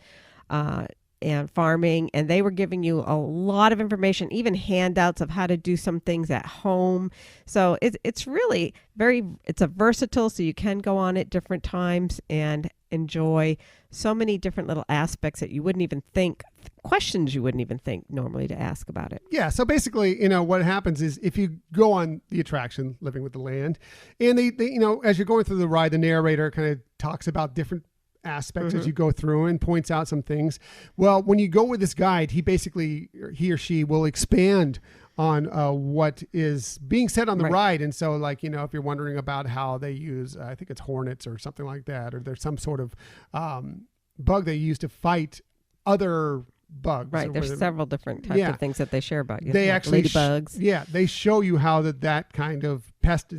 and farming, and they were giving you a lot of information, even handouts of how to do some things at home. So it's really it's a versatile, so you can go on at different times and enjoy so many different little aspects that you wouldn't even think, questions you wouldn't even think normally to ask about it. Yeah. So basically, what happens is if you go on the attraction, Living with the Land, and they as you're going through the ride, the narrator kind of talks about different aspects as you go through and points out some things. Well, when you go with this guide, he or she will expand on what is being said on the ride. And so, like, if you're wondering about how they use, I think it's hornets or something like that, or there's some sort of bug they use to fight other bugs. Right. There's several different types of things that they share about you. They actually ladybugs. They show you how that kind of pest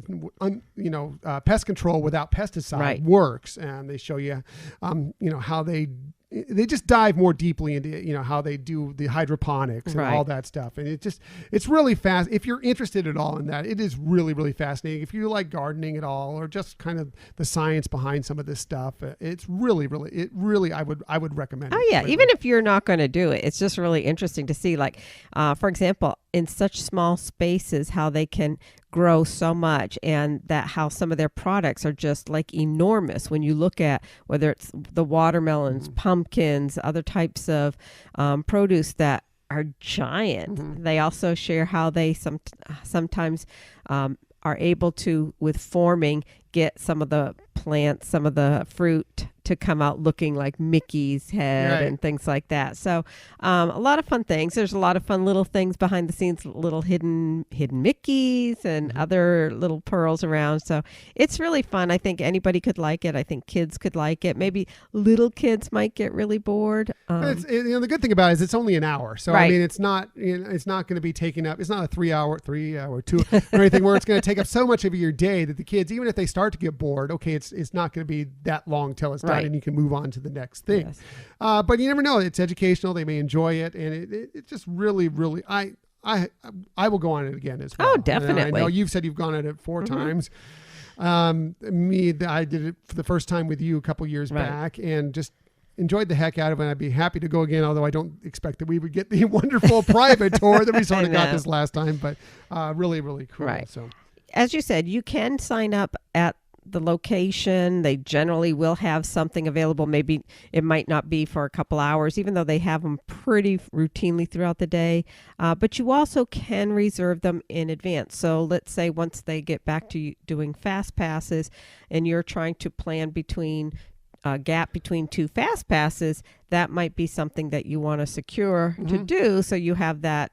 control without pesticide works, and they show you how they just dive more deeply into how they do the hydroponics and all that stuff. And it's really fast. If you're interested at all in that, it is really, really fascinating. If you like gardening at all, or just kind of the science behind some of this stuff, it's really, really, I would recommend it. Oh yeah. Even if you're not going to do it, it's just really interesting to see, like, for example, in such small spaces, how they can grow so much, and that how some of their products are just like enormous when you look at whether it's the watermelons, pumpkins, other types of produce that are giant. They also share how they sometimes are able to, with forming, get some of the plants, some of the fruit to come out looking like Mickey's head and things like that. So a lot of fun things. There's a lot of fun little things behind the scenes, little hidden Mickeys and other little pearls around. So it's really fun. I think anybody could like it. I think kids could like it. Maybe little kids might get really bored. The good thing about it is it's only an hour. So I mean, it's not going to be taking up. It's not a 3 hour, 2 or anything where it's going to take up so much of your day that the kids, even if they start to get bored, okay, it's not going to be that long till it's done and you can move on to the next thing. Yes. But you never know. It's educational. They may enjoy it, and it just really, really, I will go on it again as well. Oh, definitely. And I know you've said you've gone on it 4 times. I did it for the first time with you a couple years back, and just enjoyed the heck out of it. I'd be happy to go again, although I don't expect that we would get the wonderful private tour that we sort of got this last time, but really, really cool. Right. So, as you said, you can sign up at the location. They generally will have something available. Maybe it might not be for a couple hours, even though they have them pretty routinely throughout the day. But you also can reserve them in advance. So let's say once they get back to doing fast passes and you're trying to plan between gap between 2 fast passes, that might be something that you want to secure to do, so you have that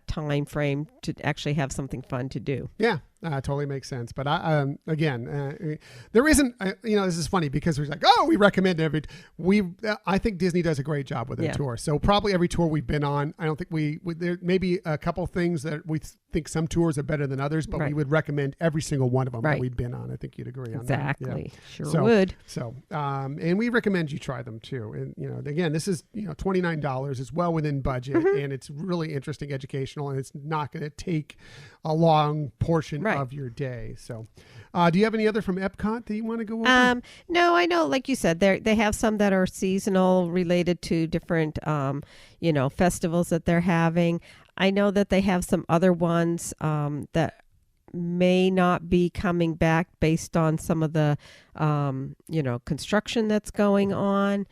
time frame to actually have something fun to do. Yeah. Totally makes sense. But there isn't, this is funny because we're like, we recommend I think Disney does a great job with their tour. So probably every tour we've been on, I don't think there may be a couple things that we think some tours are better than others, but we would recommend every single one of them that we've been on. I think you'd agree on that. Exactly. Sure would. So, and we recommend you try them too. And, again, this is, $29. It's well within budget and it's really interesting, educational, and it's not going to take a long portion of your day. So, do you have any other from Epcot that you want to go over? No, I know, like you said, they have some that are seasonal related to different, festivals that they're having. I know that they have some other ones that may not be coming back based on some of the, construction that's going on.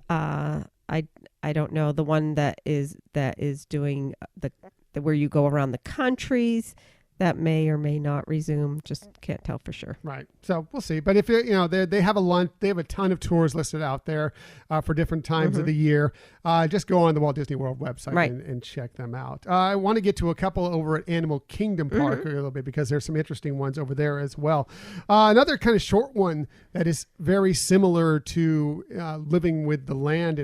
I don't know the one that is doing the where you go around the countries. That may or may not resume. Just can't tell for sure. Right. So we'll see. But if they have they have a ton of tours listed out there for different times of the year. Just go on the Walt Disney World website and check them out. I want to get to a couple over at Animal Kingdom Park a little bit because there's some interesting ones over there as well. Another kind of short one that is very similar to Living with the Land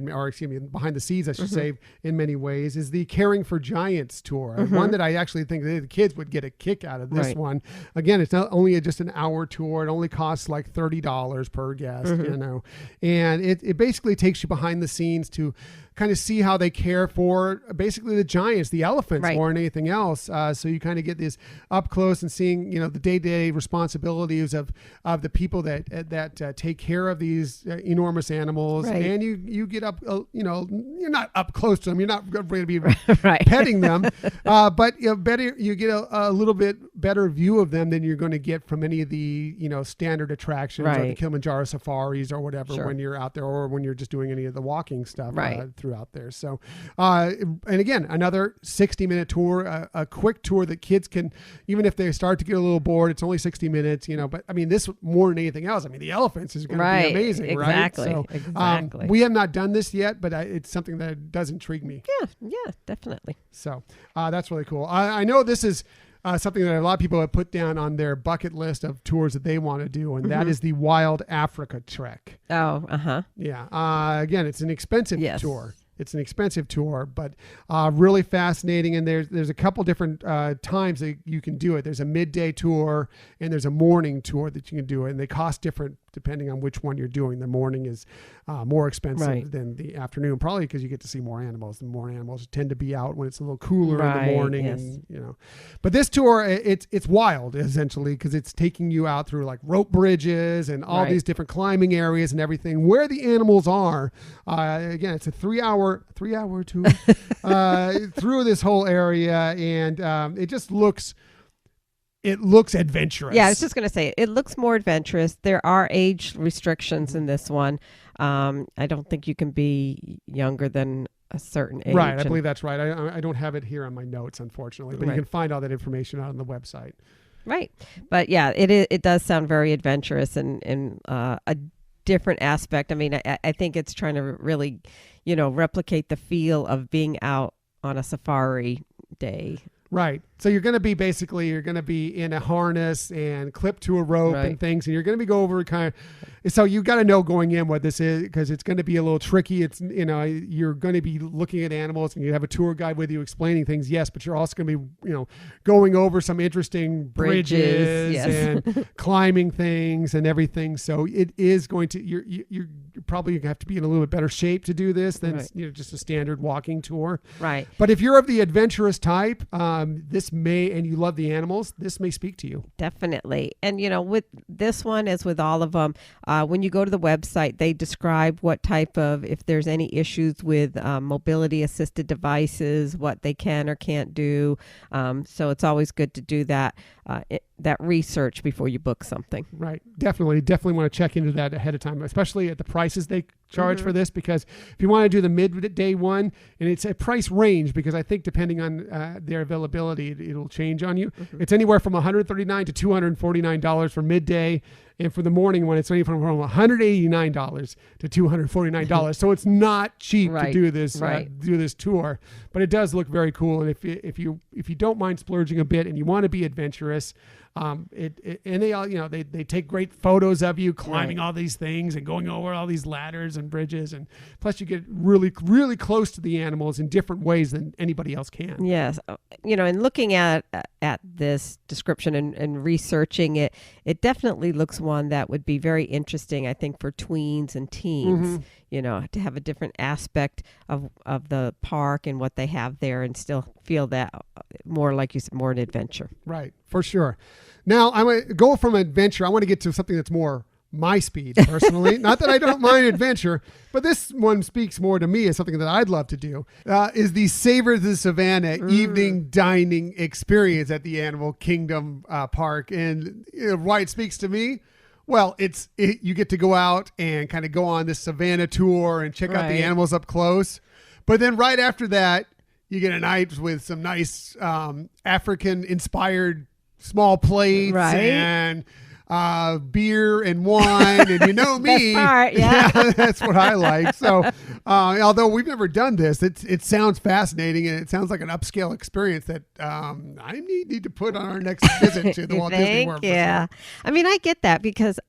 behind the scenes, I should say, in many ways, is the Caring for Giants tour. One that I actually think the kids would get a kick out of this one. Again, it's not only just an hour tour. It only costs like $30 per guest, and it basically takes you behind the scenes to kind of see how they care for basically the giants, the elephants, more than anything else. So you kind of get this up close and seeing, the day-to-day responsibilities of the people that take care of these enormous animals. And you get up, you're not up close to them. You're not going to be petting them, but you get a little bit better view of them than you're going to get from any of the, standard attractions or the Kilimanjaro safaris or whatever when you're out there, or when you're just doing any of the walking stuff throughout there. So, and again, another 60-minute tour, a quick tour that kids can, even if they start to get a little bored, it's only 60 minutes, but I mean, this more than anything else, the elephants is going to be amazing, exactly. right? So, we have not done this yet, but it's something that does intrigue me. Yeah, definitely. So, that's really cool. I know this is something that a lot of people have put down on their bucket list of tours that they want to do, and that is the Wild Africa Trek. Oh, yeah. Again, it's an expensive tour. It's an expensive tour, but really fascinating. And there's a couple different times that you can do it. There's a midday tour and there's a morning tour that you can do it. And they cost different depending on which one you're doing. The morning is more expensive than the afternoon, probably because you get to see more animals. The more animals tend to be out when it's a little cooler in the morning. Yes. And but this tour, it's wild essentially, because it's taking you out through like rope bridges and all these different climbing areas and everything where the animals are. Again, it's a three-hour tour through this whole area, and it just looks adventurous. Yeah, I was just going to say, it looks more adventurous. There are age restrictions in this one. I don't think you can be younger than a certain age. Right, I believe that's right. I don't have it here on my notes, unfortunately, but you can find all that information out on the website. Right. But yeah, it does sound very adventurous and a different aspect. I mean, I think it's trying to really, replicate the feel of being out on a safari day. Right. So you're going to be in a harness and clipped to a rope and things, and you're going to be go over kind of. So you got to know going in what this is, because it's going to be a little tricky. It's you're going to be looking at animals, and you have a tour guide with you explaining things. Yes, but you're also going to be going over some interesting bridges and climbing things and everything. So it is going to you're probably going to have to be in a little bit better shape to do this than just a standard walking tour. Right. But if you're of the adventurous type, this may, and you love the animals, this may speak to you. Definitely. And, with this one, as with all of them, when you go to the website, they describe what type of, if there's any issues with mobility assisted devices, what they can or can't do. So it's always good to do that research before you book something. Right. Definitely want to check into that ahead of time, especially at the prices they charge for this, because if you want to do the midday one, and it's a price range, because I think depending on their availability, it'll change on you. It's anywhere from $139 to $249 for midday, And for the morning one, it's from $189 to $249. So it's not cheap to do this tour, but it does look very cool. And if you don't mind splurging a bit and you want to be adventurous, and they all, they take great photos of you climbing all these things and going over all these ladders and bridges, and plus you get really, really close to the animals in different ways than anybody else can. Yes, and looking at this description and researching it, it definitely looks one that would be very interesting, I think, for tweens and teens. To have a different aspect of the park and what they have there, and still feel that more, like you said, more an adventure. Right, for sure. Now, I want to go from adventure. I want to get to something that's more my speed, personally. Not that I don't mind adventure, but this one speaks more to me as something that I'd love to do, is the Savor the Savannah evening dining experience at the Animal Kingdom Park. And why it speaks to me? Well, you get to go out and kind of go on this Savannah tour and check out the animals up close. But then right after that, you get a night with some nice African-inspired small plates and beer and wine. And me. Best part, yeah. That's what I like. So although we've never done this, it sounds fascinating, and it sounds like an upscale experience that I need to put on our next visit to the Walt Disney World Resort. Yeah. I mean, I get that because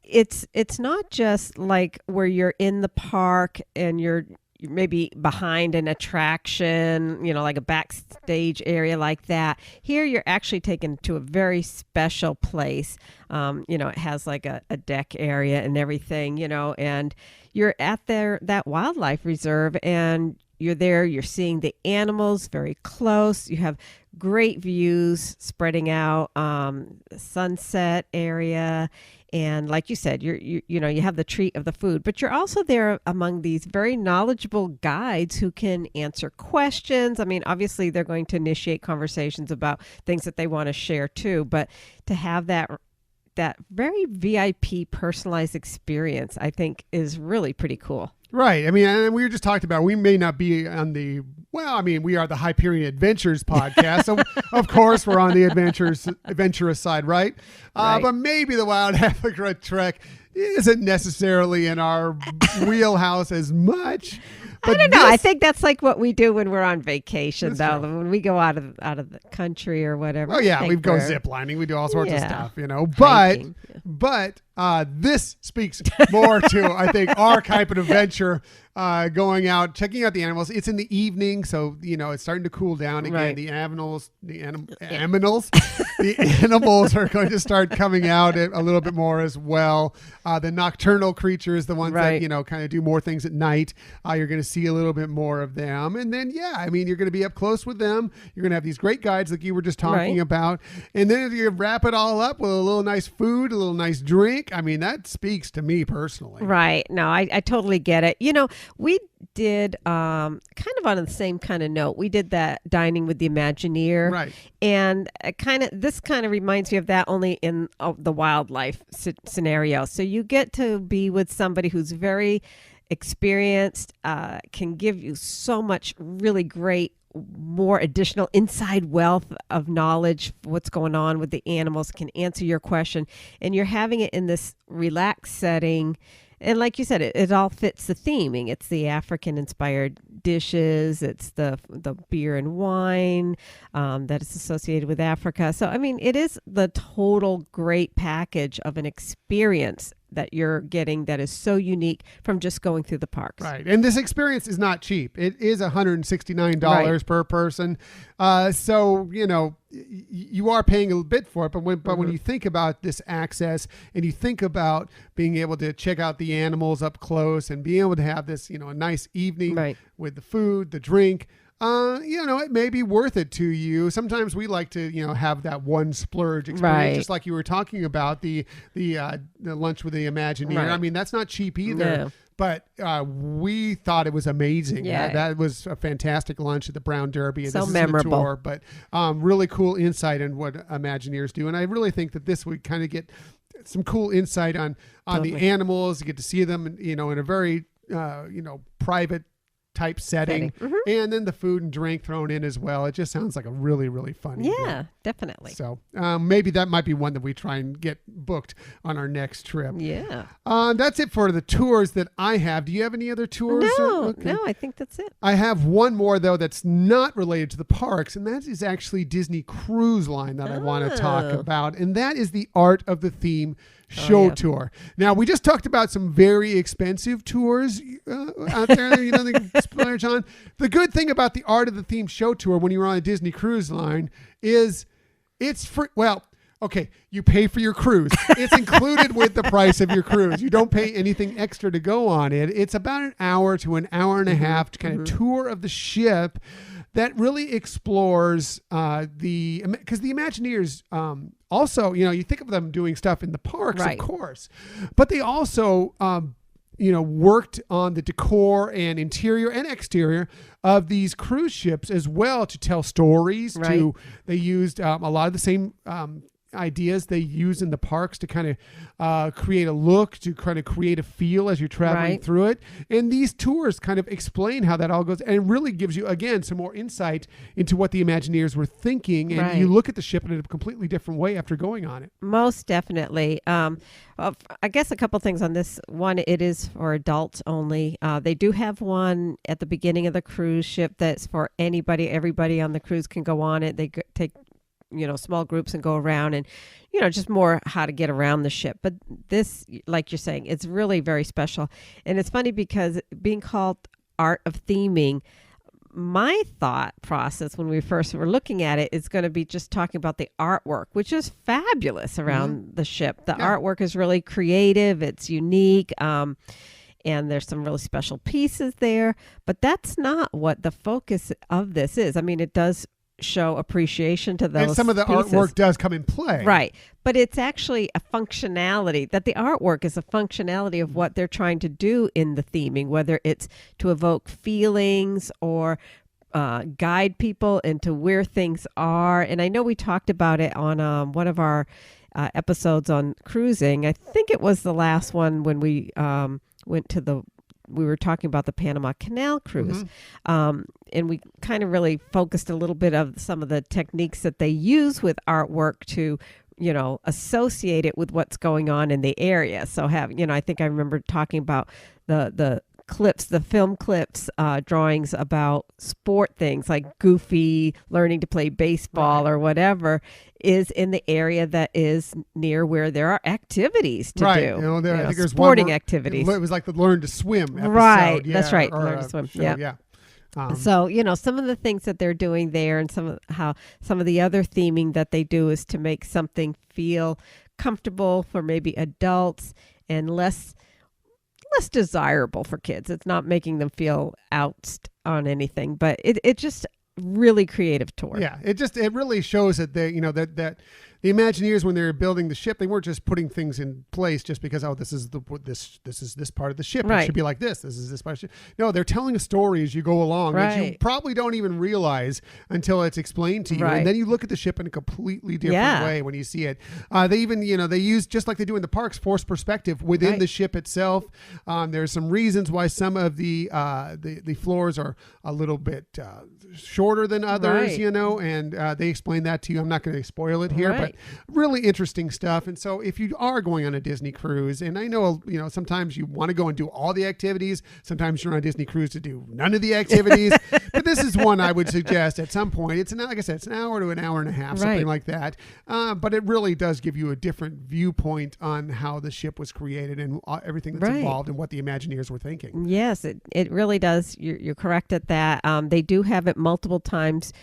it's not just like where you're in the park and you're maybe behind an attraction, like a backstage area like that. Here you're actually taken to a very special place. It has like a deck area and everything, and you're at that wildlife reserve, and you're there, you're seeing the animals very close. You have great views spreading out, sunset area. And like you said, you have the treat of the food, but you're also there among these very knowledgeable guides who can answer questions. I mean, obviously they're going to initiate conversations about things that they want to share too, but to have that very VIP personalized experience, I think, is really pretty cool. Right. I mean, and we were just talked about, we may not be on we are the Hyperion Adventures podcast. So, of course, we're on the adventurous side, right? But maybe the Wild Africa Trek isn't necessarily in our wheelhouse as much. But I don't know. I think that's like what we do when we're on vacation, though. True. When we go out of the country or whatever. Oh yeah, we go zip lining. We do all sorts of stuff, Hiking. But this speaks more to, I think, our type of adventure. Going out, checking out the animals. It's in the evening, so it's starting to cool down again. Right. The animals are going to start coming out a little bit more as well. The nocturnal creatures, the ones that kind of do more things at night, you're going to see a little bit more of them. And then you're going to be up close with them. You're going to have these great guides like you were just talking about. And then if you wrap it all up with a little nice food, a little nice drink, I mean, that speaks to me personally. Right. No, I totally get it. We did kind of on the same kind of note. We did that dining with the Imagineer, right? And this kind of reminds me of that, only in the wildlife scenario. So you get to be with somebody who's very experienced, can give you so much really great, more additional inside wealth of knowledge, what's going on with the animals, can answer your question, and you're having it in this relaxed setting. And like you said, it all fits the theming. It's the African-inspired dishes. It's the beer and wine that is associated with Africa. So, I mean, it is the total great package of an experience that you're getting that is so unique from just going through the parks. Right. And this experience is not cheap. It is $169 per person. So, you are paying a bit for it. But when you think about this access and you think about being able to check out the animals up close and being able to have this, a nice evening with the food, the drink, it may be worth it to you. Sometimes we like to, have that one splurge experience, just like you were talking about the lunch with the Imagineer. Right. I mean, that's not cheap either. No. But we thought it was amazing. Yeah. That was a fantastic lunch at the Brown Derby. So this memorable. Tour, but really cool insight on what Imagineers do. And I really think that this would kind of get some cool insight on the animals. You get to see them, in a very, private type setting. And then the food and drink thrown in as well. It just sounds like a really, really fun event. Definitely. So maybe that might be one that we try and get booked on our next trip. Yeah. That's it for the tours that I have. Do you have any other tours? No, I think that's it. I have one more, though, that's not related to the parks, and that is actually Disney Cruise Line that I want to talk about, and that is the Art of the Theme show tour. Now, we just talked about some very expensive tours out there that they can splurge on. The good thing about the Art of the Theme show tour when you're on a Disney Cruise Line is it's free. Well, okay, you pay for your cruise. It's included with the price of your cruise. You don't pay anything extra to go on it. It's about an hour to an hour and a half to kind of tour of the ship that really explores because the Imagineers also, you think of them doing stuff in the parks, of course, but they also, worked on the decor and interior and exterior of these cruise ships as well to tell stories. They used a lot of the same ideas they use in the parks to kind of create a look, to kind of create a feel as you're traveling through it. And these tours kind of explain how that all goes, and it really gives you, again, some more insight into what the Imagineers were thinking. And you look at the ship in a completely different way after going on it. Most definitely. I guess a couple things on this one. It is for adults only. They do have one at the beginning of the cruise ship that's for anybody. Everybody on the cruise can go on it. They take small groups and go around and, just more how to get around the ship. But this, like you're saying, it's really very special. And it's funny because being called Art of Theming, my thought process when we first were looking at it is going to be just talking about the artwork, which is fabulous around the ship. The artwork is really creative. It's unique. And there's some really special pieces there. But that's not what the focus of this is. I mean, it does show appreciation to those and some of the pieces. Artwork does come in play, right? But it's actually a functionality, that the artwork is a functionality of what they're trying to do in the theming, whether it's to evoke feelings or guide people into where things are. And I know we talked about it on one of our episodes on cruising. I think it was the last one when we we were talking about the Panama Canal cruise. And we kind of really focused a little bit of some of the techniques that they use with artwork to, associate it with what's going on in the area. So I think I remember talking about the clips, the film clips, drawings about sport things like Goofy learning to play baseball or whatever is in the area that is near where there are activities to do. I think there's sporting activities. It was like the Learn to Swim episode. Right, that's right. Learn to Swim. Show, yeah. So, some of the things that they're doing there and some of the other theming that they do is to make something feel comfortable for maybe adults and less desirable for kids. It's not making them feel out on anything, but it just really creative tour. Yeah, it really shows that they, that the Imagineers, when they were building the ship, they weren't just putting things in place just because, this is this part of the ship. It should be like this. This is this part of the ship. No, they're telling a story as you go along that you probably don't even realize until it's explained to you. And then you look at the ship in a completely different way when you see it. They even, they use, just like they do in the parks, forced perspective within the ship itself. There's some reasons why some of the floors are a little bit shorter than others, and they explain that to you. I'm not going to spoil it here, but really interesting stuff. And so if you are going on a Disney cruise, and I know, sometimes you want to go and do all the activities. Sometimes you're on a Disney cruise to do none of the activities. But this is one I would suggest at some point. It's, like I said, it's an hour to an hour and a half, something like that. But it really does give you a different viewpoint on how the ship was created and everything that's involved and what the Imagineers were thinking. Yes, it really does. You're correct at that. They do have it multiple times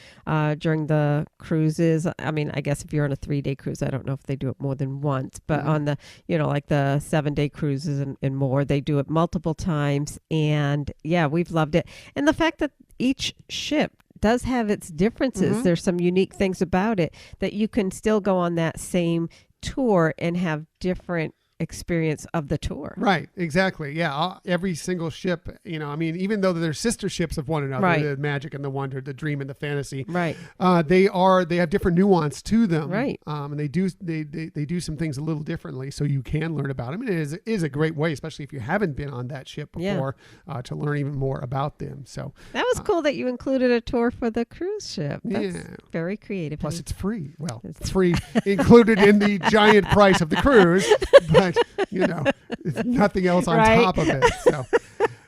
during the cruises. I mean, I guess if you're on a 3-day cruise, I don't know if they do it more than once, but on the, like the 7-day cruises and more, they do it multiple times. And we've loved it. And the fact that each ship does have its differences. There's some unique things about it that you can still go on that same tour and have different experience of the tour. Right, exactly. Yeah, every single ship, I mean, even though they're sister ships of one another, Right. the Magic and the Wonder, the Dream and the Fantasy, Right. they have different nuance to them, Right. And they do some things a little differently, so you can learn about them. And it is a great way, especially if you haven't been on that ship before, to learn even more about them. So That was cool that you included a tour for the cruise ship. That's Yeah. very creative. Plus, it's free. Well, it's free included in the giant price of the cruise, but it's nothing else on Right. top of it.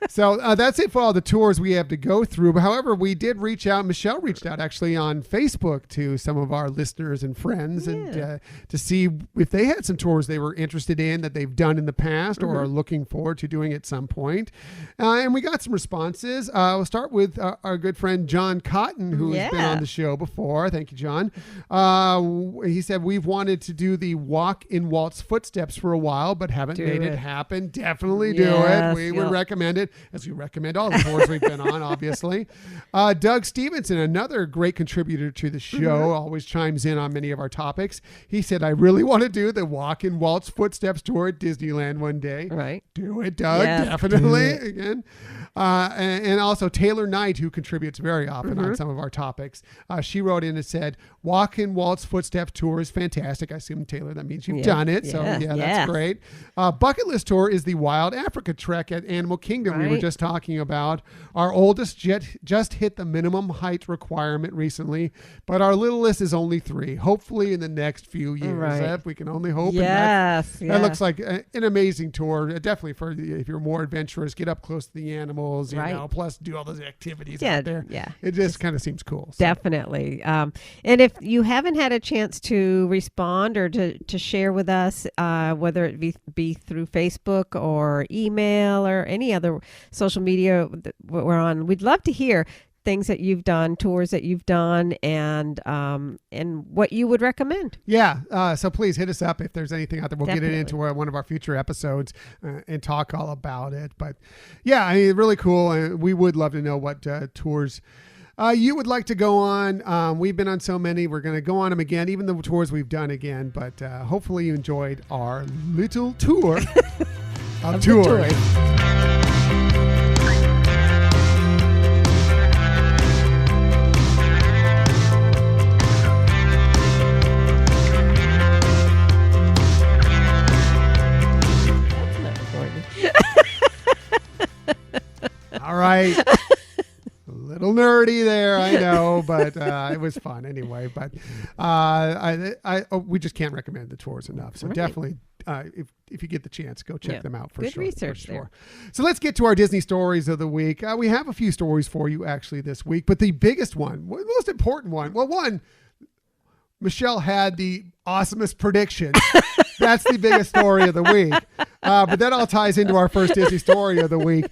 So that's it for all the tours we have to go through. But however, we did reach out. Michelle reached out actually on Facebook to some of our listeners and friends, and to see if they had some tours they were interested in that they've done in the past or are looking forward to doing at some point. And we got some responses. We'll start with our good friend John Cotton, who has been on the show before. Thank you, John. He said, we've wanted to do the walk in Walts Footsteps for a while, but haven't made it happen. Definitely do it. We would recommend it, as we recommend all the tours we've been on, obviously. Doug Stevenson, another great contributor to the show, always chimes in on many of our topics. He said, I really want to do the walk in Walts Footsteps tour at Disneyland one day. Right. Do it, Doug. Yes, Definitely. Again. And also Taylor Knight, who contributes very often on some of our topics. She wrote in and said, walk in Walt's Footsteps tour is fantastic. I assume, Taylor, that means you've done it. So that's great. Bucket list tour is the Wild Africa Trek at Animal Kingdom we were just talking about. Our oldest just hit the minimum height requirement recently, but our littlest is only 3. Hopefully in the next few years. We can only hope. Yes. That looks like an amazing tour. Definitely for if you're more adventurous, get up close to the animals, plus do all those activities out there. Yeah. It just kind of seems cool. So. Definitely. And if you haven't had a chance to respond or to share with us, whether it be through Facebook or email or any other social media that we're on, we'd love to hear things that you've done, tours that you've done, and what you would recommend. Yeah. So please hit us up if there's anything out there. We'll get it into one of our future episodes and talk all about it. But yeah, I mean, really cool. We would love to know what tours you would like to go on. We've been on so many. We're going to go on them again, even the tours we've done again. But hopefully you enjoyed our little tour of tours. All right. A little nerdy there, I know, but it was fun anyway. But we just can't recommend the tours enough. So definitely, if you get the chance, go check them out for sure. Good research there. So let's get to our Disney stories of the week. We have a few stories for you actually this week, but the biggest one, the most important one, Michelle had the awesomest prediction. That's the biggest story of the week. But that all ties into our first Disney story of the week.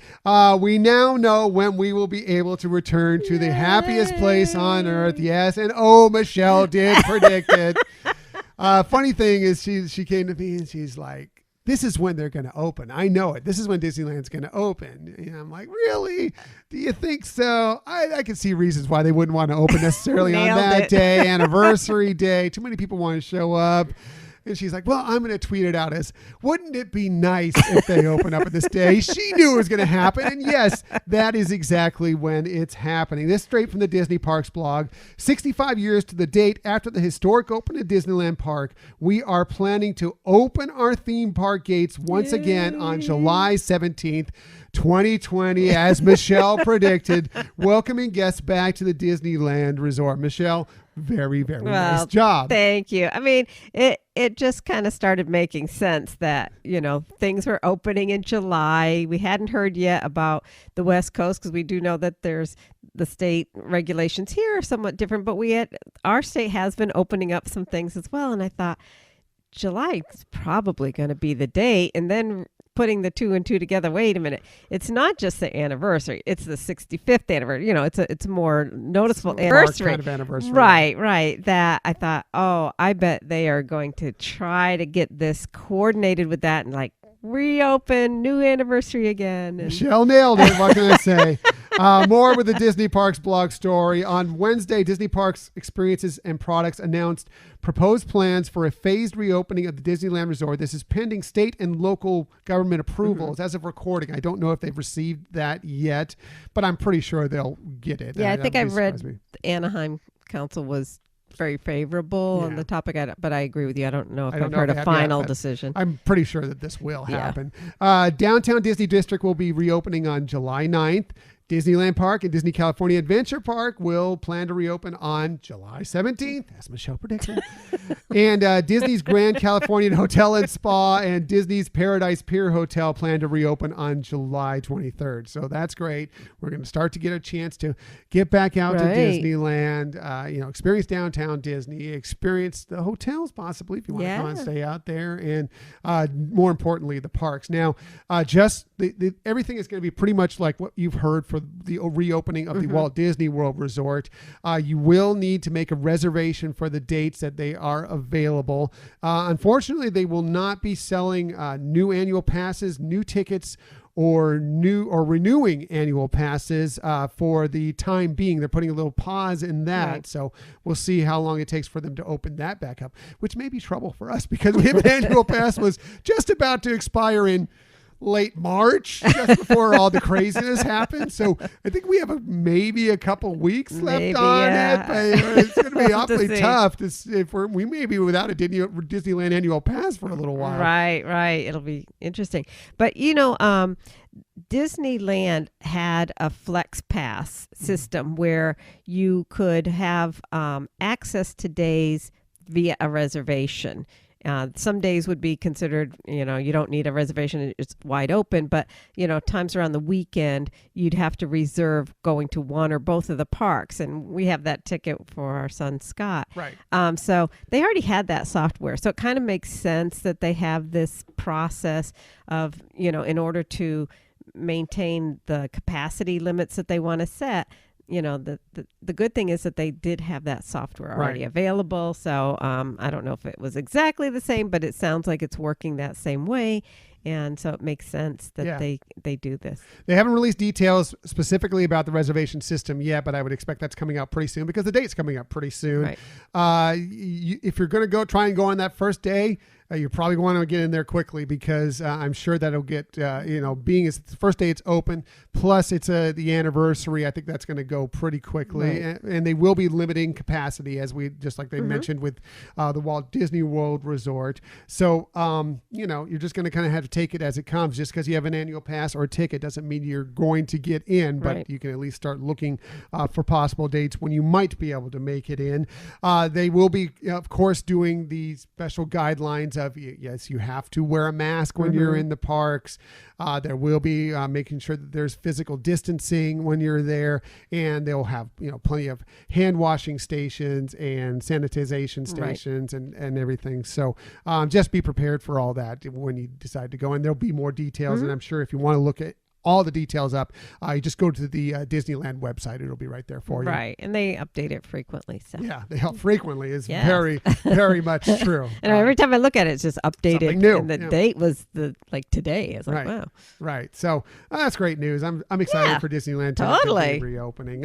We now know when we will be able to return to the happiest place on earth. Yes. And Michelle did predict it. Funny thing is she came to me and she's like, this is when they're going to open. I know it. This is when Disneyland's going to open. And I'm like, really? Do you think so? I can see reasons why they wouldn't want to open necessarily on that day, anniversary day. Too many people want to show up. And she's like, well, I'm going to tweet it out as, wouldn't it be nice if they open up at this day? She knew it was going to happen. And yes, that is exactly when it's happening. This straight from the Disney Parks blog. 65 years to the date after the historic opening of Disneyland Park, we are planning to open our theme park gates once again on July 17th. 2020, as Michelle predicted, welcoming guests back to the Disneyland Resort. Michelle, very, very nice job. Thank you. I mean, it just kind of started making sense that, things were opening in July. We hadn't heard yet about the West Coast because we do know that there's the state regulations here are somewhat different, but our state has been opening up some things as well. And I thought July is probably going to be the date. And then putting the 2 and 2 together, wait a minute, it's not just the anniversary, it's the 65th anniversary. It's a more noticeable anniversary. Kind of anniversary. Right. That I thought, I bet they are going to try to get this coordinated with that and reopen, new anniversary again. And Michelle nailed it. What can I say? More with the Disney Parks blog story. On Wednesday, Disney Parks Experiences and Products announced proposed plans for a phased reopening of the Disneyland Resort. This is pending state and local government approvals. As of recording, I don't know if they've received that yet, but I'm pretty sure they'll get it. I think I read the Anaheim Council was very favorable on the topic, but I agree with you. I don't know if I've heard a final decision. I'm pretty sure that this will happen. Downtown Disney District will be reopening on July 9th. Disneyland Park and Disney California Adventure Park will plan to reopen on July 17th, as Michelle predicted. And Disney's Grand Californian Hotel and Spa and Disney's Paradise Pier Hotel plan to reopen on July 23rd. So that's great. We're going to start to get a chance to get back out to Disneyland, experience downtown Disney, experience the hotels possibly if you want to come and stay out there, and more importantly, the parks. Now, everything is going to be pretty much like what you've heard for the reopening of the Walt Disney World Resort. You will need to make a reservation for the dates that they are available. Unfortunately, they will not be selling new annual passes, new tickets, or renewing annual passes for the time being. They're putting a little pause in that. Right. So we'll see how long it takes for them to open that back up, which may be trouble for us because we have an annual pass was just about to expire in late March, just before all the craziness happened. So I think we have maybe a couple weeks left on it. But it's going to be awfully tough if we may be without a Disneyland annual pass for a little while. Right. It'll be interesting. But Disneyland had a flex pass system where you could have access to days via a reservation. Some days would be considered, you don't need a reservation. It's wide open, but, times around the weekend, you'd have to reserve going to one or both of the parks. And we have that ticket for our son, Scott. Right. So they already had that software. So it kind of makes sense that they have this process of, in order to maintain the capacity limits that they want to set. The good thing is that they did have that software already available. So I don't know if it was exactly the same, but it sounds like it's working that same way. And so it makes sense that they do this. They haven't released details specifically about the reservation system yet, but I would expect that's coming out pretty soon because the date's coming up pretty soon. Right. If you're going to try and go on that first day, you probably want to get in there quickly because I'm sure that'll get, being it's the first day it's open, plus it's the anniversary, I think that's going to go pretty quickly. Right. And they will be limiting capacity just like they mentioned with the Walt Disney World Resort. So, you're just going to kind of have to take it as it comes. Just because you have an annual pass or a ticket doesn't mean you're going to get in, but you can at least start looking for possible dates when you might be able to make it in. They will be, of course, doing the special guidelines of, yes, you have to wear a mask when you're in the parks. There will be making sure that there's physical distancing when you're there, and they'll have plenty of hand washing stations and sanitization stations and everything. So just be prepared for all that when you decide to go. And there'll be more details. And I'm sure if you want to look at all the details up, you just go to the Disneyland website. It'll be right there for you. Right. And they update it frequently. So. Yeah, they help frequently is very, very much true. And every time I look at it, it's just updated. New. And the date was today. It's like, wow. Right. So that's great news. I'm excited for Disneyland to be reopening.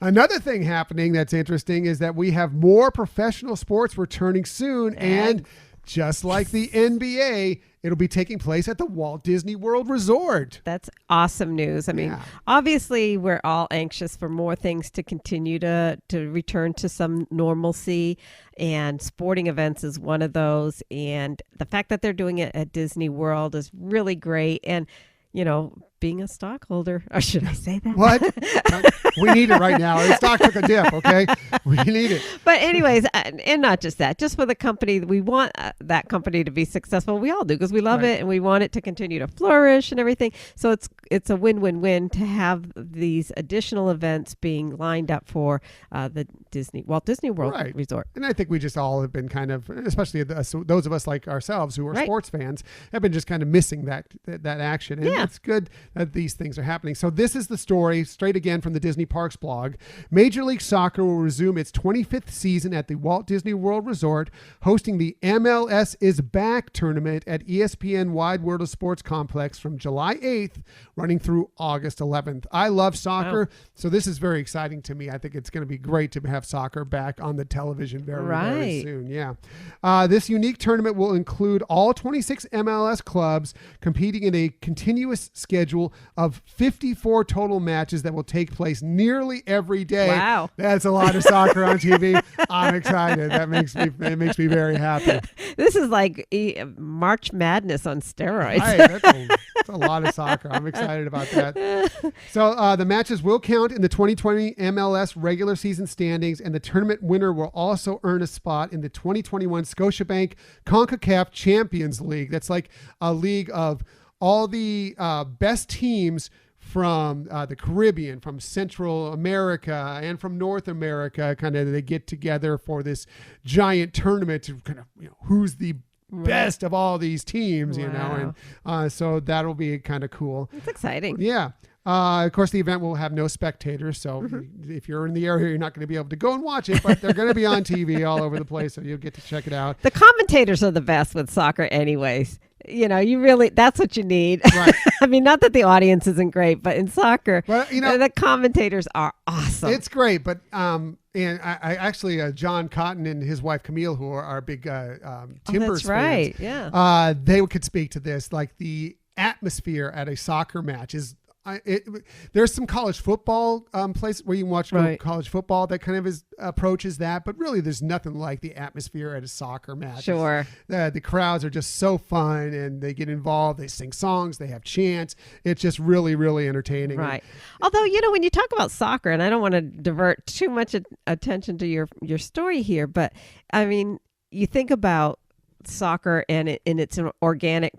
Another thing happening that's interesting is that we have more professional sports returning soon. And just like the NBA, it'll be taking place at the Walt Disney World Resort. That's awesome news. I mean, obviously, we're all anxious for more things to continue to return to some normalcy, and sporting events is one of those. And the fact that they're doing it at Disney World is really great. And, being a stockholder, or should I say that? What? We need it right now. The stock took a dip, okay? We need it. But anyways, and not just that, just for the company, we want that company to be successful. We all do because we love it and we want it to continue to flourish and everything. So it's a win-win-win to have these additional events being lined up for the Walt Disney World Resort. And I think we just all have been kind of, especially those of us like ourselves who are sports fans, have been just kind of missing that action. And it's good that these things are happening. So this is the story, straight again from the Disney Parks blog. Major League Soccer will resume its 25th season at the Walt Disney World Resort, hosting the MLS is Back tournament at ESPN Wide World of Sports Complex from July 8th, running through August 11th. I love soccer, so this is very exciting to me. I think it's going to be great to have soccer back on the television very soon. Yeah. This unique tournament will include all 26 MLS clubs competing in a continuous schedule of 54 total matches that will take place nearly every day. Wow. That's a lot of soccer on TV. I'm excited. It makes me very happy. This is like March Madness on steroids. Right, that's a lot of soccer. I'm excited about that. So the matches will count in the 2020 MLS regular season standings, and the tournament winner will also earn a spot in the 2021 Scotiabank CONCACAF Champions League. That's like a league of all the best teams from the Caribbean, from Central America, and from North America. Kind of they get together for this giant tournament to kind of, who's the best of all these teams, and so that'll be kind of cool. It's exciting. Yeah. Of course, the event will have no spectators, so if you're in the area, you're not going to be able to go and watch it, but they're going to be on TV all over the place, so you'll get to check it out. The commentators are the best with soccer anyways. That's what you need. Right. I mean, not that the audience isn't great, but in soccer, but, the commentators are awesome. It's great, but and I actually, John Cotton and his wife Camille, who are big Timbers that's right. fans, Yeah. They could speak to this. Like the atmosphere at a soccer match is. There's some college football places where you can watch college football that kind of approaches that, but really there's nothing like the atmosphere at a soccer match. Sure. The crowds are just so fun, and they get involved. They sing songs. They have chants. It's just really, really entertaining. Right. Although, when you talk about soccer, and I don't want to divert too much attention to your story here, but I mean, you think about soccer and it's an organic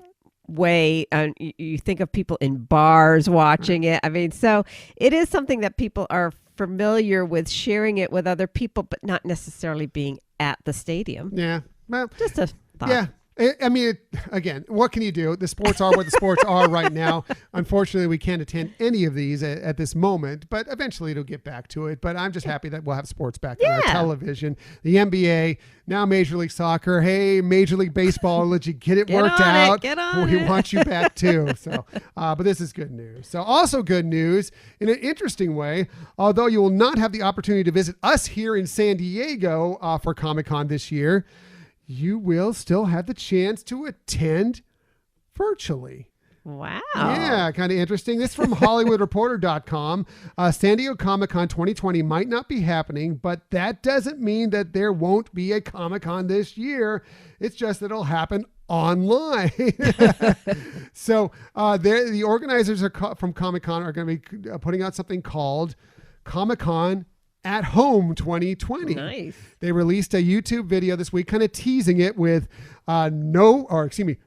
way, and you think of people in bars watching it. I mean, so it is something that people are familiar with, sharing it with other people, but not necessarily being at the stadium. Yeah. Well, just a thought. Yeah. I mean, again, what can you do? The sports are what the sports are right now. Unfortunately, we can't attend any of these at this moment, but eventually it'll get back to it. But I'm just happy that we'll have sports back on our television. The NBA, now Major League Soccer. Hey, Major League Baseball, let you get it worked out. Get on we want you back too. So, but this is good news. So also good news in an interesting way, although you will not have the opportunity to visit us here in San Diego for Comic-Con this year, you will still have the chance to attend virtually. Wow. Yeah, kind of interesting. This is from HollywoodReporter.com. San Diego Comic-Con 2020 might not be happening, but that doesn't mean that there won't be a Comic-Con this year. It's just that it'll happen online. So the organizers from Comic-Con are going to be putting out something called Comic-Con at Home 2020. Nice. They released a YouTube video this week kind of teasing it with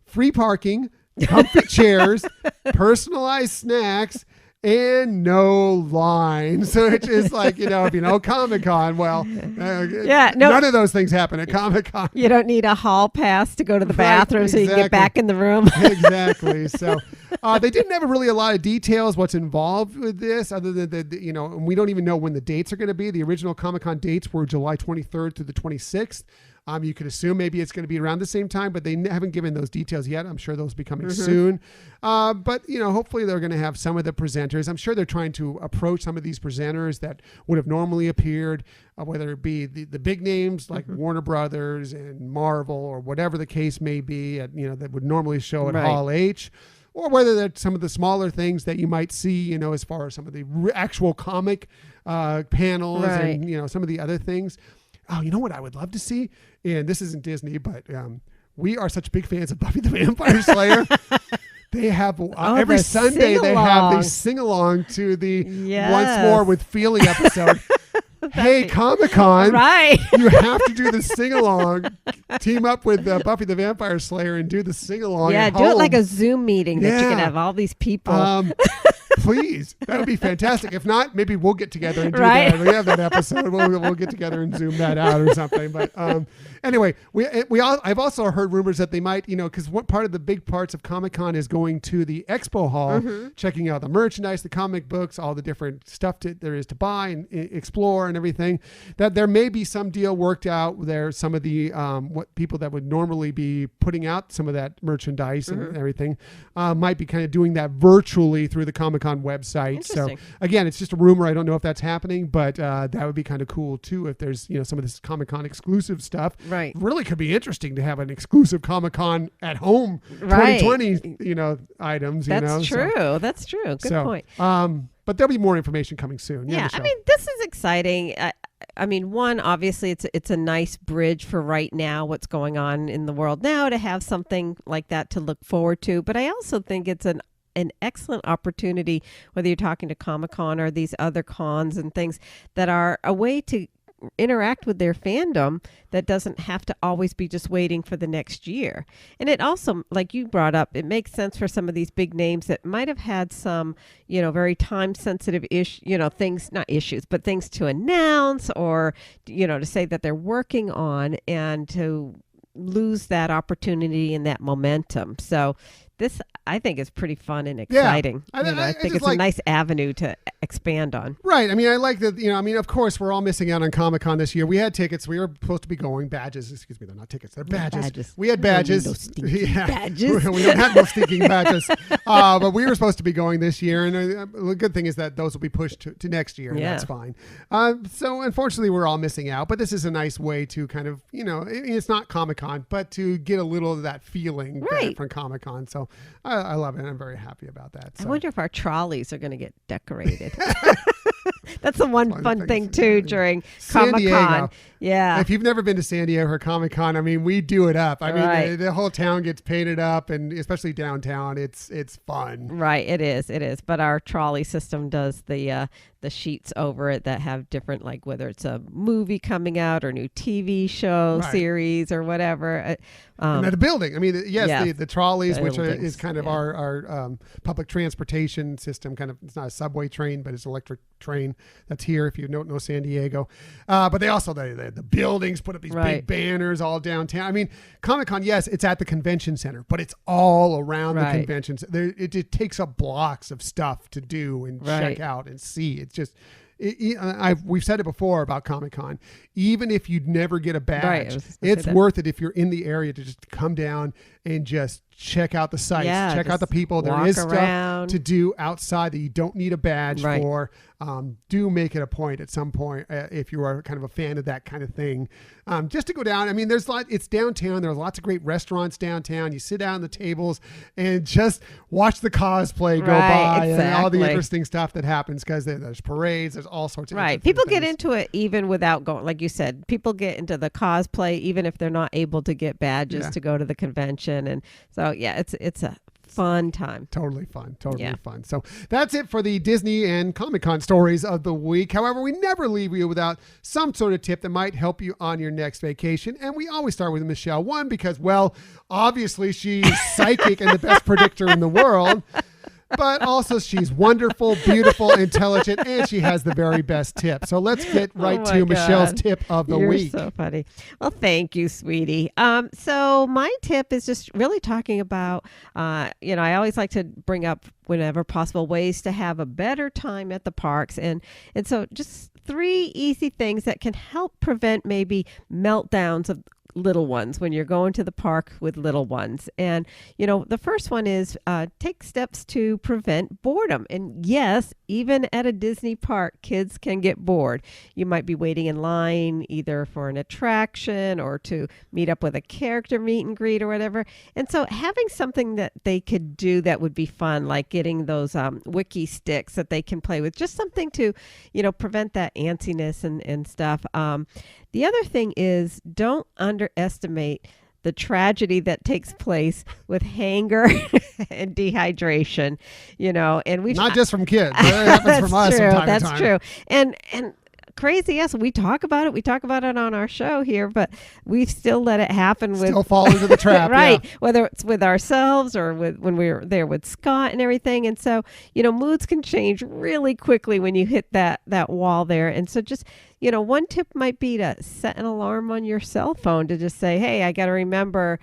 free parking, comfy chairs, personalized snacks, and no line. So it's just like, if Comic-Con, well, none of those things happen at Comic-Con. You don't need a hall pass to go to the bathroom so you can get back in the room. Exactly. So they didn't have really a lot of details what's involved with this, other than and we don't even know when the dates are going to be. The original Comic-Con dates were July 23rd through the 26th. You could assume maybe it's going to be around the same time, but they haven't given those details yet. I'm sure those will be coming soon. But, hopefully they're going to have some of the presenters. I'm sure they're trying to approach some of these presenters that would have normally appeared, whether it be the big names like Warner Brothers and Marvel or whatever the case may be, that would normally show at Hall H. Or whether that's some of the smaller things that you might see, as far as some of the actual comic panels and, some of the other things. Oh, you know what I would love to see? And this isn't Disney, but we are such big fans of Buffy the Vampire Slayer. They have every Sunday they have the sing-along to the Once More with Feely episode. Hey, Comic-Con, you have to do the sing-along. Team up with Buffy the Vampire Slayer and do the sing-along. Yeah, do it like a Zoom meeting that you can have all these people. Please. That would be fantastic. If not, maybe we'll get together and do Right. that. We have that episode. We'll get together and zoom that out or something. But anyway, I've also heard rumors that they might, because one part of the big parts of Comic-Con is going to the expo hall, checking out the merchandise, the comic books, all the different stuff there is to buy and explore and everything. That there may be some deal worked out there. Some of the what people that would normally be putting out some of that merchandise and everything might be kind of doing that virtually through the Comic-Con website. So again, it's just a rumor. I don't know if that's happening, but that would be kind of cool too if there's some of this Comic-Con exclusive stuff. Right. Really could be interesting to have an exclusive Comic-Con at home 2020 items. That's true. That's true. Good point. But there'll be more information coming soon. Yeah, Michelle. I mean, this is exciting. I mean, one, obviously, it's a nice bridge for right now, what's going on in the world now, to have something like that to look forward to. But I also think it's an excellent opportunity, whether you're talking to Comic-Con or these other cons and things, that are a way to interact with their fandom that doesn't have to always be just waiting for the next year. And it also, like you brought up, it makes sense for some of these big names that might have had some, very time sensitive things, not issues, but things to announce or, to say that they're working on, and to lose that opportunity and that momentum. So this, I think, is pretty fun and exciting. Yeah. I think it's a nice avenue to expand on. Right. I mean, I like that, of course, we're all missing out on Comic-Con this year. We had tickets. We were supposed to be going. Badges. Excuse me. They're not tickets. They're badges. We had badges. Badges. We don't have no stinking badges. But we were supposed to be going this year. And the good thing is that those will be pushed to next year. And that's fine. So unfortunately, we're all missing out. But this is a nice way to kind of, it's not Comic-Con, but to get a little of that feeling from Comic-Con. So I love it. I'm very happy about that. So. I wonder if our trolleys are going to get decorated. That's the one fun thing too during Comic-Con. Yeah. If you've never been to San Diego or Comic-Con, I mean, we do it up. I mean, the whole town gets painted up, and especially downtown, it's fun. Right. It is. But our trolley system does the sheets over it that have different, like whether it's a movie coming out or new TV show series or whatever. And the building. I mean, yes. The trolleys, which is kind of our public transportation system. Kind of, it's not a subway train, but it's an electric train that's here. If you don't know San Diego, but they also the buildings put up these big banners all downtown. I mean, Comic-Con, yes, it's at the convention center, but it's all around the convention center. It takes up blocks of stuff to do and check out and see. It's just. We've said it before about Comic-Con. Even if you'd never get a badge, it's worth it if you're in the area to just come down and just check out the sites, check out the people. There is stuff to do outside that you don't need a badge for. Do make it a point at some point if you are kind of a fan of that kind of thing, just to go down. I mean, it's downtown. There's lots of great restaurants downtown. You sit down at the tables and just watch the cosplay go by and all the interesting stuff that happens, because there's parades. There's all sorts of People things. get into it even without going, like you said. People get into the cosplay even if they're not able to get badges to go to the convention, and so it's a fun time. Totally fun. Fun. So that's it for the Disney and Comic-Con stories of the week. However, we never leave you without some sort of tip that might help you on your next vacation. And we always start with Michelle. One, because, well, obviously she's psychic and the best predictor in the world. But also she's wonderful, beautiful, intelligent, and she has the very best tip. So let's get right to Michelle's tip of the week. You're so funny. Well, thank you, sweetie. So my tip is just really talking about, I always like to bring up, whenever possible, ways to have a better time at the parks. And so just 3 easy things that can help prevent maybe meltdowns of little ones when you're going to the park with little ones. And the first one is take steps to prevent boredom. And yes, even at a Disney park, kids can get bored. You might be waiting in line either for an attraction or to meet up with a character meet and greet or whatever. And so having something that they could do that would be fun, like getting those wiki sticks that they can play with, just something to prevent that antsiness and stuff. The other thing is, don't underestimate the tragedy that takes place with hunger and dehydration, and we've not just from kids. That happens from us from time to time. That's true. And crazy. Yes, we talk about it. We talk about it on our show here, but we still let it happen. Still fall into the trap. Right. Yeah. Whether it's with ourselves or when we were there with Scott and everything. And so, moods can change really quickly when you hit that wall there. And so just, one tip might be to set an alarm on your cell phone to just say, hey, I got to remember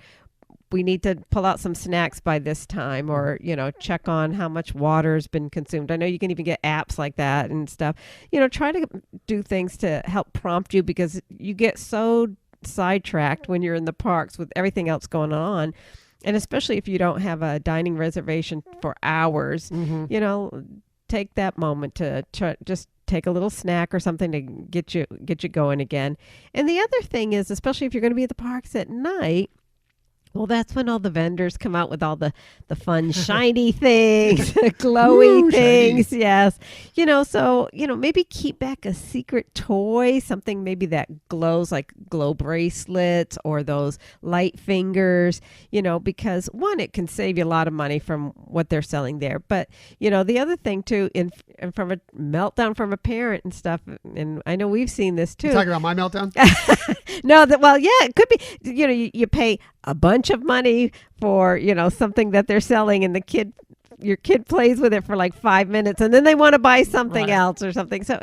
we need to pull out some snacks by this time, or, check on how much water has been consumed. I know you can even get apps like that and stuff. Try to do things to help prompt you, because you get so sidetracked when you're in the parks with everything else going on. And especially if you don't have a dining reservation for hours, take that moment to just take a little snack or something to get you going again. And the other thing is, especially if you're going to be at the parks at night, well, that's when all the vendors come out with all the fun, shiny things, glowy Woo, things. shiny. Yes. So, maybe keep back a secret toy, something maybe that glows, like glow bracelets or those light fingers, because one, it can save you a lot of money from what they're selling there. But, the other thing too, and from a meltdown from a parent and stuff, and I know we've seen this too. You talking about my meltdown? No, it could be, you pay a bunch of money for, something that they're selling, and your kid plays with it for like 5 minutes, and then they want to buy something else or something. So,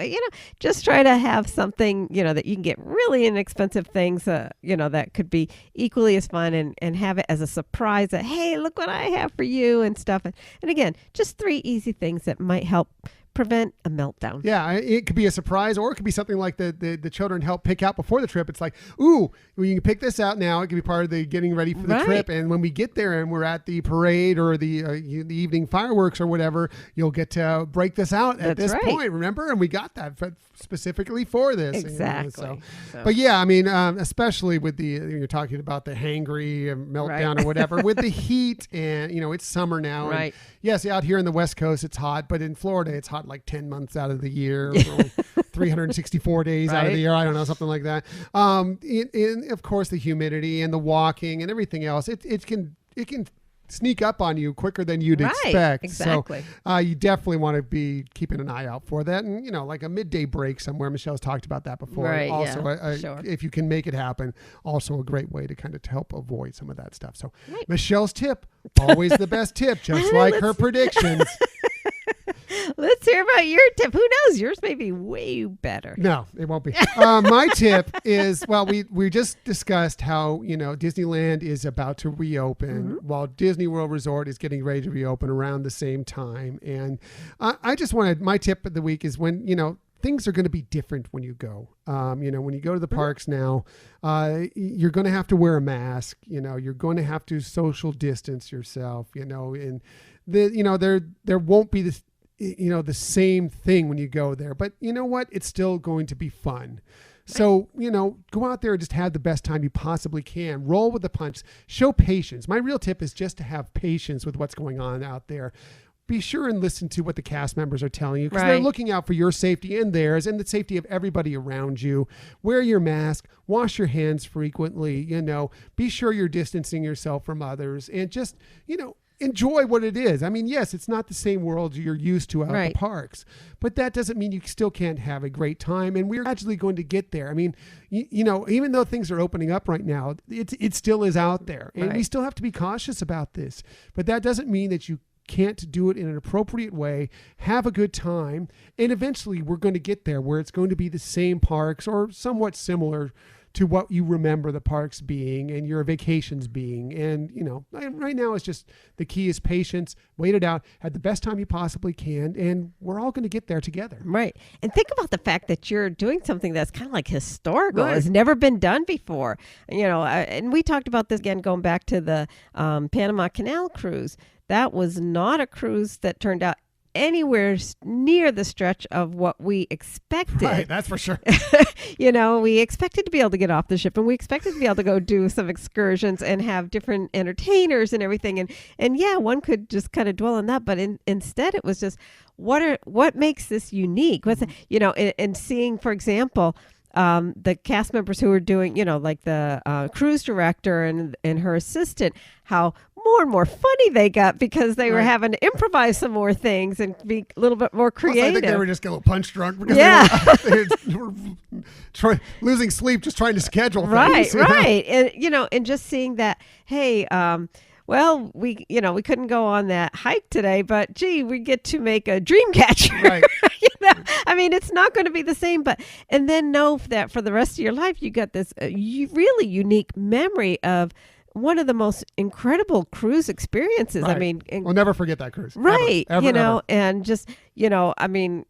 just try to have something, that you can get really inexpensive things, that could be equally as fun, and have it as a surprise that, hey, look what I have for you and stuff. And again, just 3 easy things that might help prevent a meltdown. Yeah, it could be a surprise, or it could be something like the children help pick out before the trip. It's like, ooh, well, you can pick this out now. It could be part of the getting ready for the trip. And when we get there and we're at the parade or the evening fireworks or whatever, you'll get to break this out at this point. Remember? And we got that specifically for this. Exactly. But yeah, I mean, especially with you're talking about the hangry meltdown or whatever, with the heat, and it's summer now. Right. And yes, out here in the West Coast it's hot, but in Florida it's hot like 10 months out of the year, 364 days out of the year. I don't know, something like that. And of course the humidity and the walking and everything else, it can sneak up on you quicker than you'd expect. Exactly. So you definitely want to be keeping an eye out for that. And, like a midday break somewhere. Michelle's talked about that before. Right, also, sure. If you can make it happen, also a great way to kind of help avoid some of that stuff. So Michelle's tip, always the best tip, just like her predictions. Let's hear about your tip. Who knows? Yours may be way better. No, it won't be. My tip is, well, we just discussed how, Disneyland is about to reopen while Disney World Resort is getting ready to reopen around the same time. And I just wanted, my tip of the week is when, things are going to be different when you go. When you go to the parks now, you're going to have to wear a mask. You're going to have to social distance yourself, and there won't be this, the same thing when you go there, but you know what? It's still going to be fun. So, go out there and just have the best time you possibly can. Roll with the punch. Show patience. My real tip is just to have patience with what's going on out there. Be sure and listen to what the cast members are telling you, because they're looking out for your safety and theirs and the safety of everybody around you. Wear your mask, wash your hands frequently, be sure you're distancing yourself from others, and just, enjoy what it is. I mean, yes, it's not the same world you're used to out at the parks, but that doesn't mean you still can't have a great time. And we're gradually going to get there. I mean, even though things are opening up right now, it still is out there, and we still have to be cautious about this. But that doesn't mean that you can't do it in an appropriate way, have a good time, and eventually we're going to get there where it's going to be the same parks or somewhat similar to what you remember the parks being and your vacations being. And, right now it's just, the key is patience, wait it out, have the best time you possibly can, and we're all going to get there together. Right. And think about the fact that you're doing something that's kind of like historical. It's never been done before. And we talked about this again, going back to the Panama Canal cruise. That was not a cruise that turned out anywhere near the stretch of what we expected. Right, that's for sure. We expected to be able to get off the ship, and we expected to be able to go do some excursions and have different entertainers and everything. And yeah, one could just kind of dwell on that, but instead it was just what makes this unique? What's and seeing, for example, the cast members who were doing, like the cruise director and her assistant, how more and more funny they got because they were having to improvise some more things and be a little bit more creative. Plus, I think they were just getting a little punch drunk because they were losing sleep just trying to schedule things. Right. And just seeing that, hey, well, we couldn't go on that hike today, but gee, we get to make a dream catcher. Right. I mean, it's not going to be the same, and then know that for the rest of your life, you got this really unique memory of one of the most incredible cruise experiences. Right. I mean, we'll never forget that cruise. Right. Ever. And just, I mean,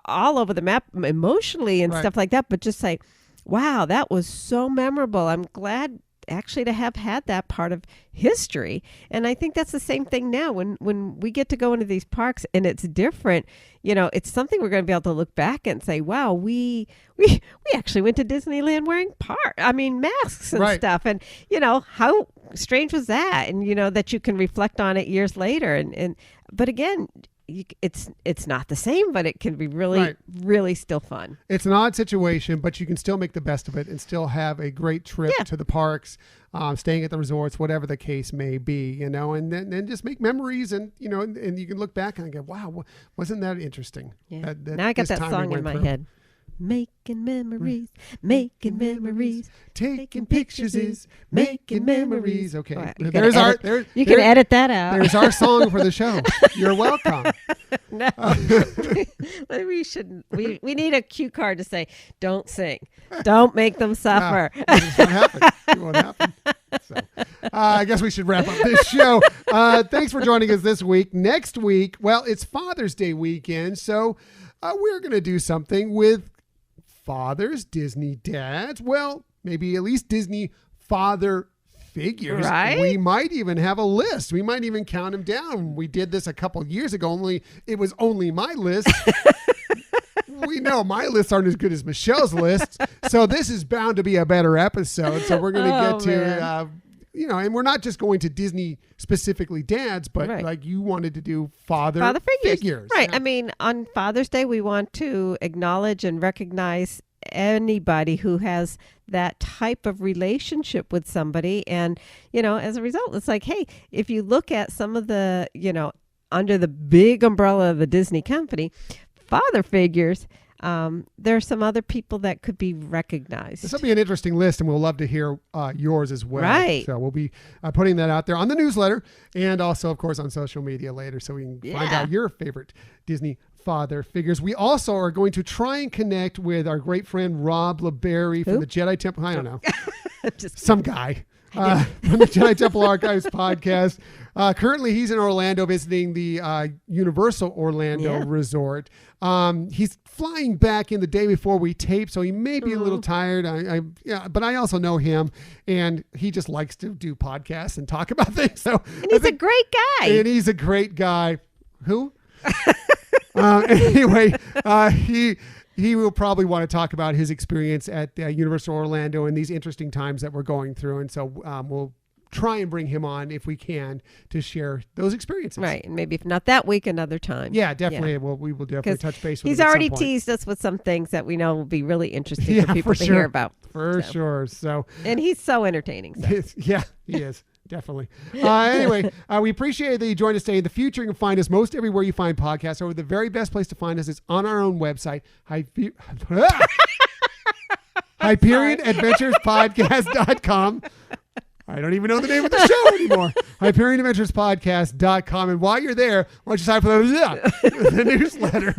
all over the map emotionally and stuff like that, but just like, wow, that was so memorable. I'm glad actually to have had that part of history. And I think that's the same thing now when we get to go into these parks and it's different, it's something we're going to be able to look back and say, wow, we actually went to Disneyland wearing masks and stuff. And, how strange was that? And, that you can reflect on it years later. But again, it's not the same, but it can be really, really still fun. It's an odd situation, but you can still make the best of it and still have a great trip to the parks, staying at the resorts, whatever the case may be, and then just make memories and you can look back and go, wow, wasn't that interesting? Yeah. Now I got that song in my head. Making memories, taking pictures is making memories. Okay, Right. You can edit that out. There's our song for the show. You're welcome. No, we shouldn't. We need a cue card to say, "Don't sing, don't make them suffer." No, it won't happen. It won't happen. So, I guess we should wrap up this show. Thanks for joining us this week. Next week, well, it's Father's Day weekend, so we're going to do something with fathers, Disney dads, well, maybe at least Disney father figures. Right? We might even have a list. We might even count them down. We did this a couple years ago, it was only my list. We know my lists aren't as good as Michelle's lists, so this is bound to be a better episode. So we're going to get to, and we're not just going to Disney specifically dads, but like you wanted to do father figures. Right. I mean, on Father's Day, we want to acknowledge and recognize anybody who has that type of relationship with somebody. And, as a result, it's like, hey, if you look at some of the, under the big umbrella of the Disney company, father figures, there are some other people that could be recognized. This will be an interesting list, and we'll love to hear yours as well. Right. So we'll be putting that out there on the newsletter and also, of course, on social media later so we can find out your favorite Disney father figures. We also are going to try and connect with our great friend Rob LeBerry from the Jedi Temple. I don't know. Some guy. From the Jedi Temple Archives podcast. Currently, he's in Orlando visiting the Universal Orlando Resort. He's flying back in the day before we tape, so he may be a little tired. But I also know him, and he just likes to do podcasts and talk about things. So, and he's a great guy. And he's a great guy. Who? Anyway, he will probably want to talk about his experience at Universal Orlando and these interesting times that we're going through. And so we'll try and bring him on if we can to share those experiences. Right. And maybe if not that week, another time. Yeah, definitely. Yeah. Well, we will definitely touch base with him. He's already teased us with some things that we know will be really interesting for people to hear about. For sure. So, and he's so entertaining. So. Yeah, he is. Definitely. Anyway, we appreciate that you joined us today. In the future, you can find us most everywhere you find podcasts. Or the very best place to find us is on our own website, HyperionAdventurespodcast.com. I don't even know the name of the show anymore. HyperionAdventurespodcast.com. And while you're there, why don't you sign up for the newsletter?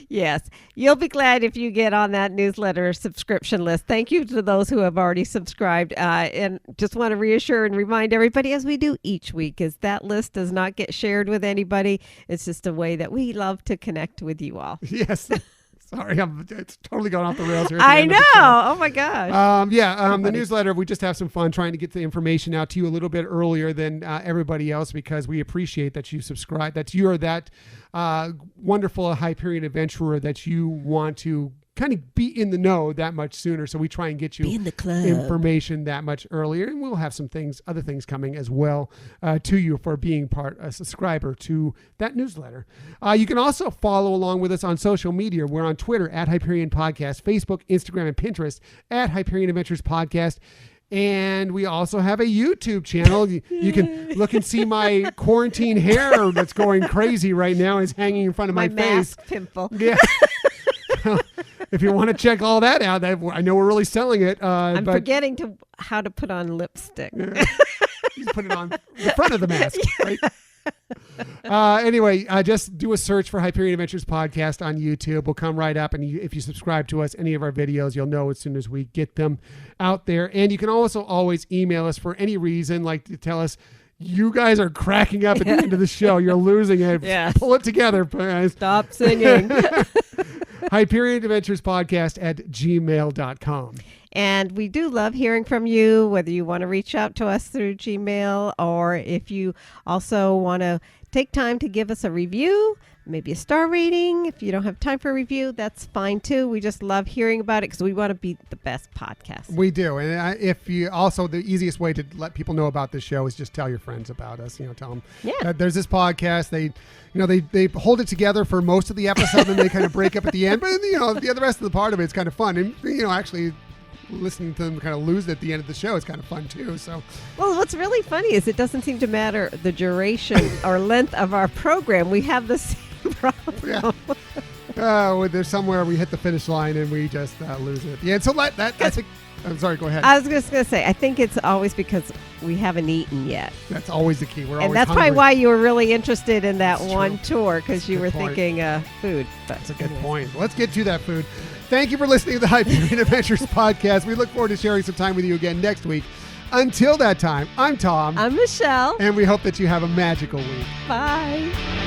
Yes. You'll be glad if you get on that newsletter subscription list. Thank you to those who have already subscribed. And just want to reassure and remind everybody, as we do each week, is that list does not get shared with anybody. It's just a way that we love to connect with you all. Yes. Sorry, it's totally gone off the rails here. I know. Oh my gosh. The newsletter, we just have some fun trying to get the information out to you a little bit earlier than everybody else because we appreciate that you subscribe, that you are that wonderful Hyperion adventurer that you want to kind of be in the know that much sooner. So we try and get you Be in the club. information that much earlier. And we'll have some other things coming as well to you for being a subscriber to that newsletter. You can also follow along with us on social media. We're on Twitter at Hyperion Podcast, Facebook, Instagram, and Pinterest at Hyperion Adventures Podcast. And we also have a YouTube channel. You can look and see my quarantine hair that's going crazy right now. Is hanging in front of my face. Mask pimple. Yeah. If you want to check all that out, I know we're really selling it. I'm forgetting how to put on lipstick. Yeah. You just put it on the front of the mask, right? Anyway, just do a search for Hyperion Adventures Podcast on YouTube. We'll come right up, and if you subscribe to us, any of our videos, you'll know as soon as we get them out there. And you can also always email us for any reason, like to tell us, you guys are cracking up at the end of the show. You're losing it. Yeah. Pull it together, guys. Stop singing. Hyperion Adventures Podcast at gmail.com. And we do love hearing from you, whether you want to reach out to us through Gmail or if you also want to take time to give us a review, maybe a star rating. If you don't have time for a review, that's fine too. We just love hearing about it because we want to be the best podcast. We do. And if you also, the easiest way to let people know about this show is just tell your friends about us. Tell them there's this podcast. They hold it together for most of the episode and they kind of break up at the end. But, the rest of the part of it's kind of fun. And, actually listening to them kind of lose at the end of the show is kind of fun too. So, well, what's really funny is it doesn't seem to matter the duration or length of our program. We have the same problem. Yeah. There's somewhere we hit the finish line and we just lose it. Yeah. So I'm sorry. Go ahead. I was just going to say, I think it's always because we haven't eaten yet. That's always the key. We're and always that's hungry. probably why you were really interested in that one true. tour, because you were point. thinking food. That's a good point. Let's get to that food. Thank you for listening to the Hyperion Adventures Podcast. We look forward to sharing some time with you again next week. Until that time, I'm Tom. I'm Michelle. And we hope that you have a magical week. Bye.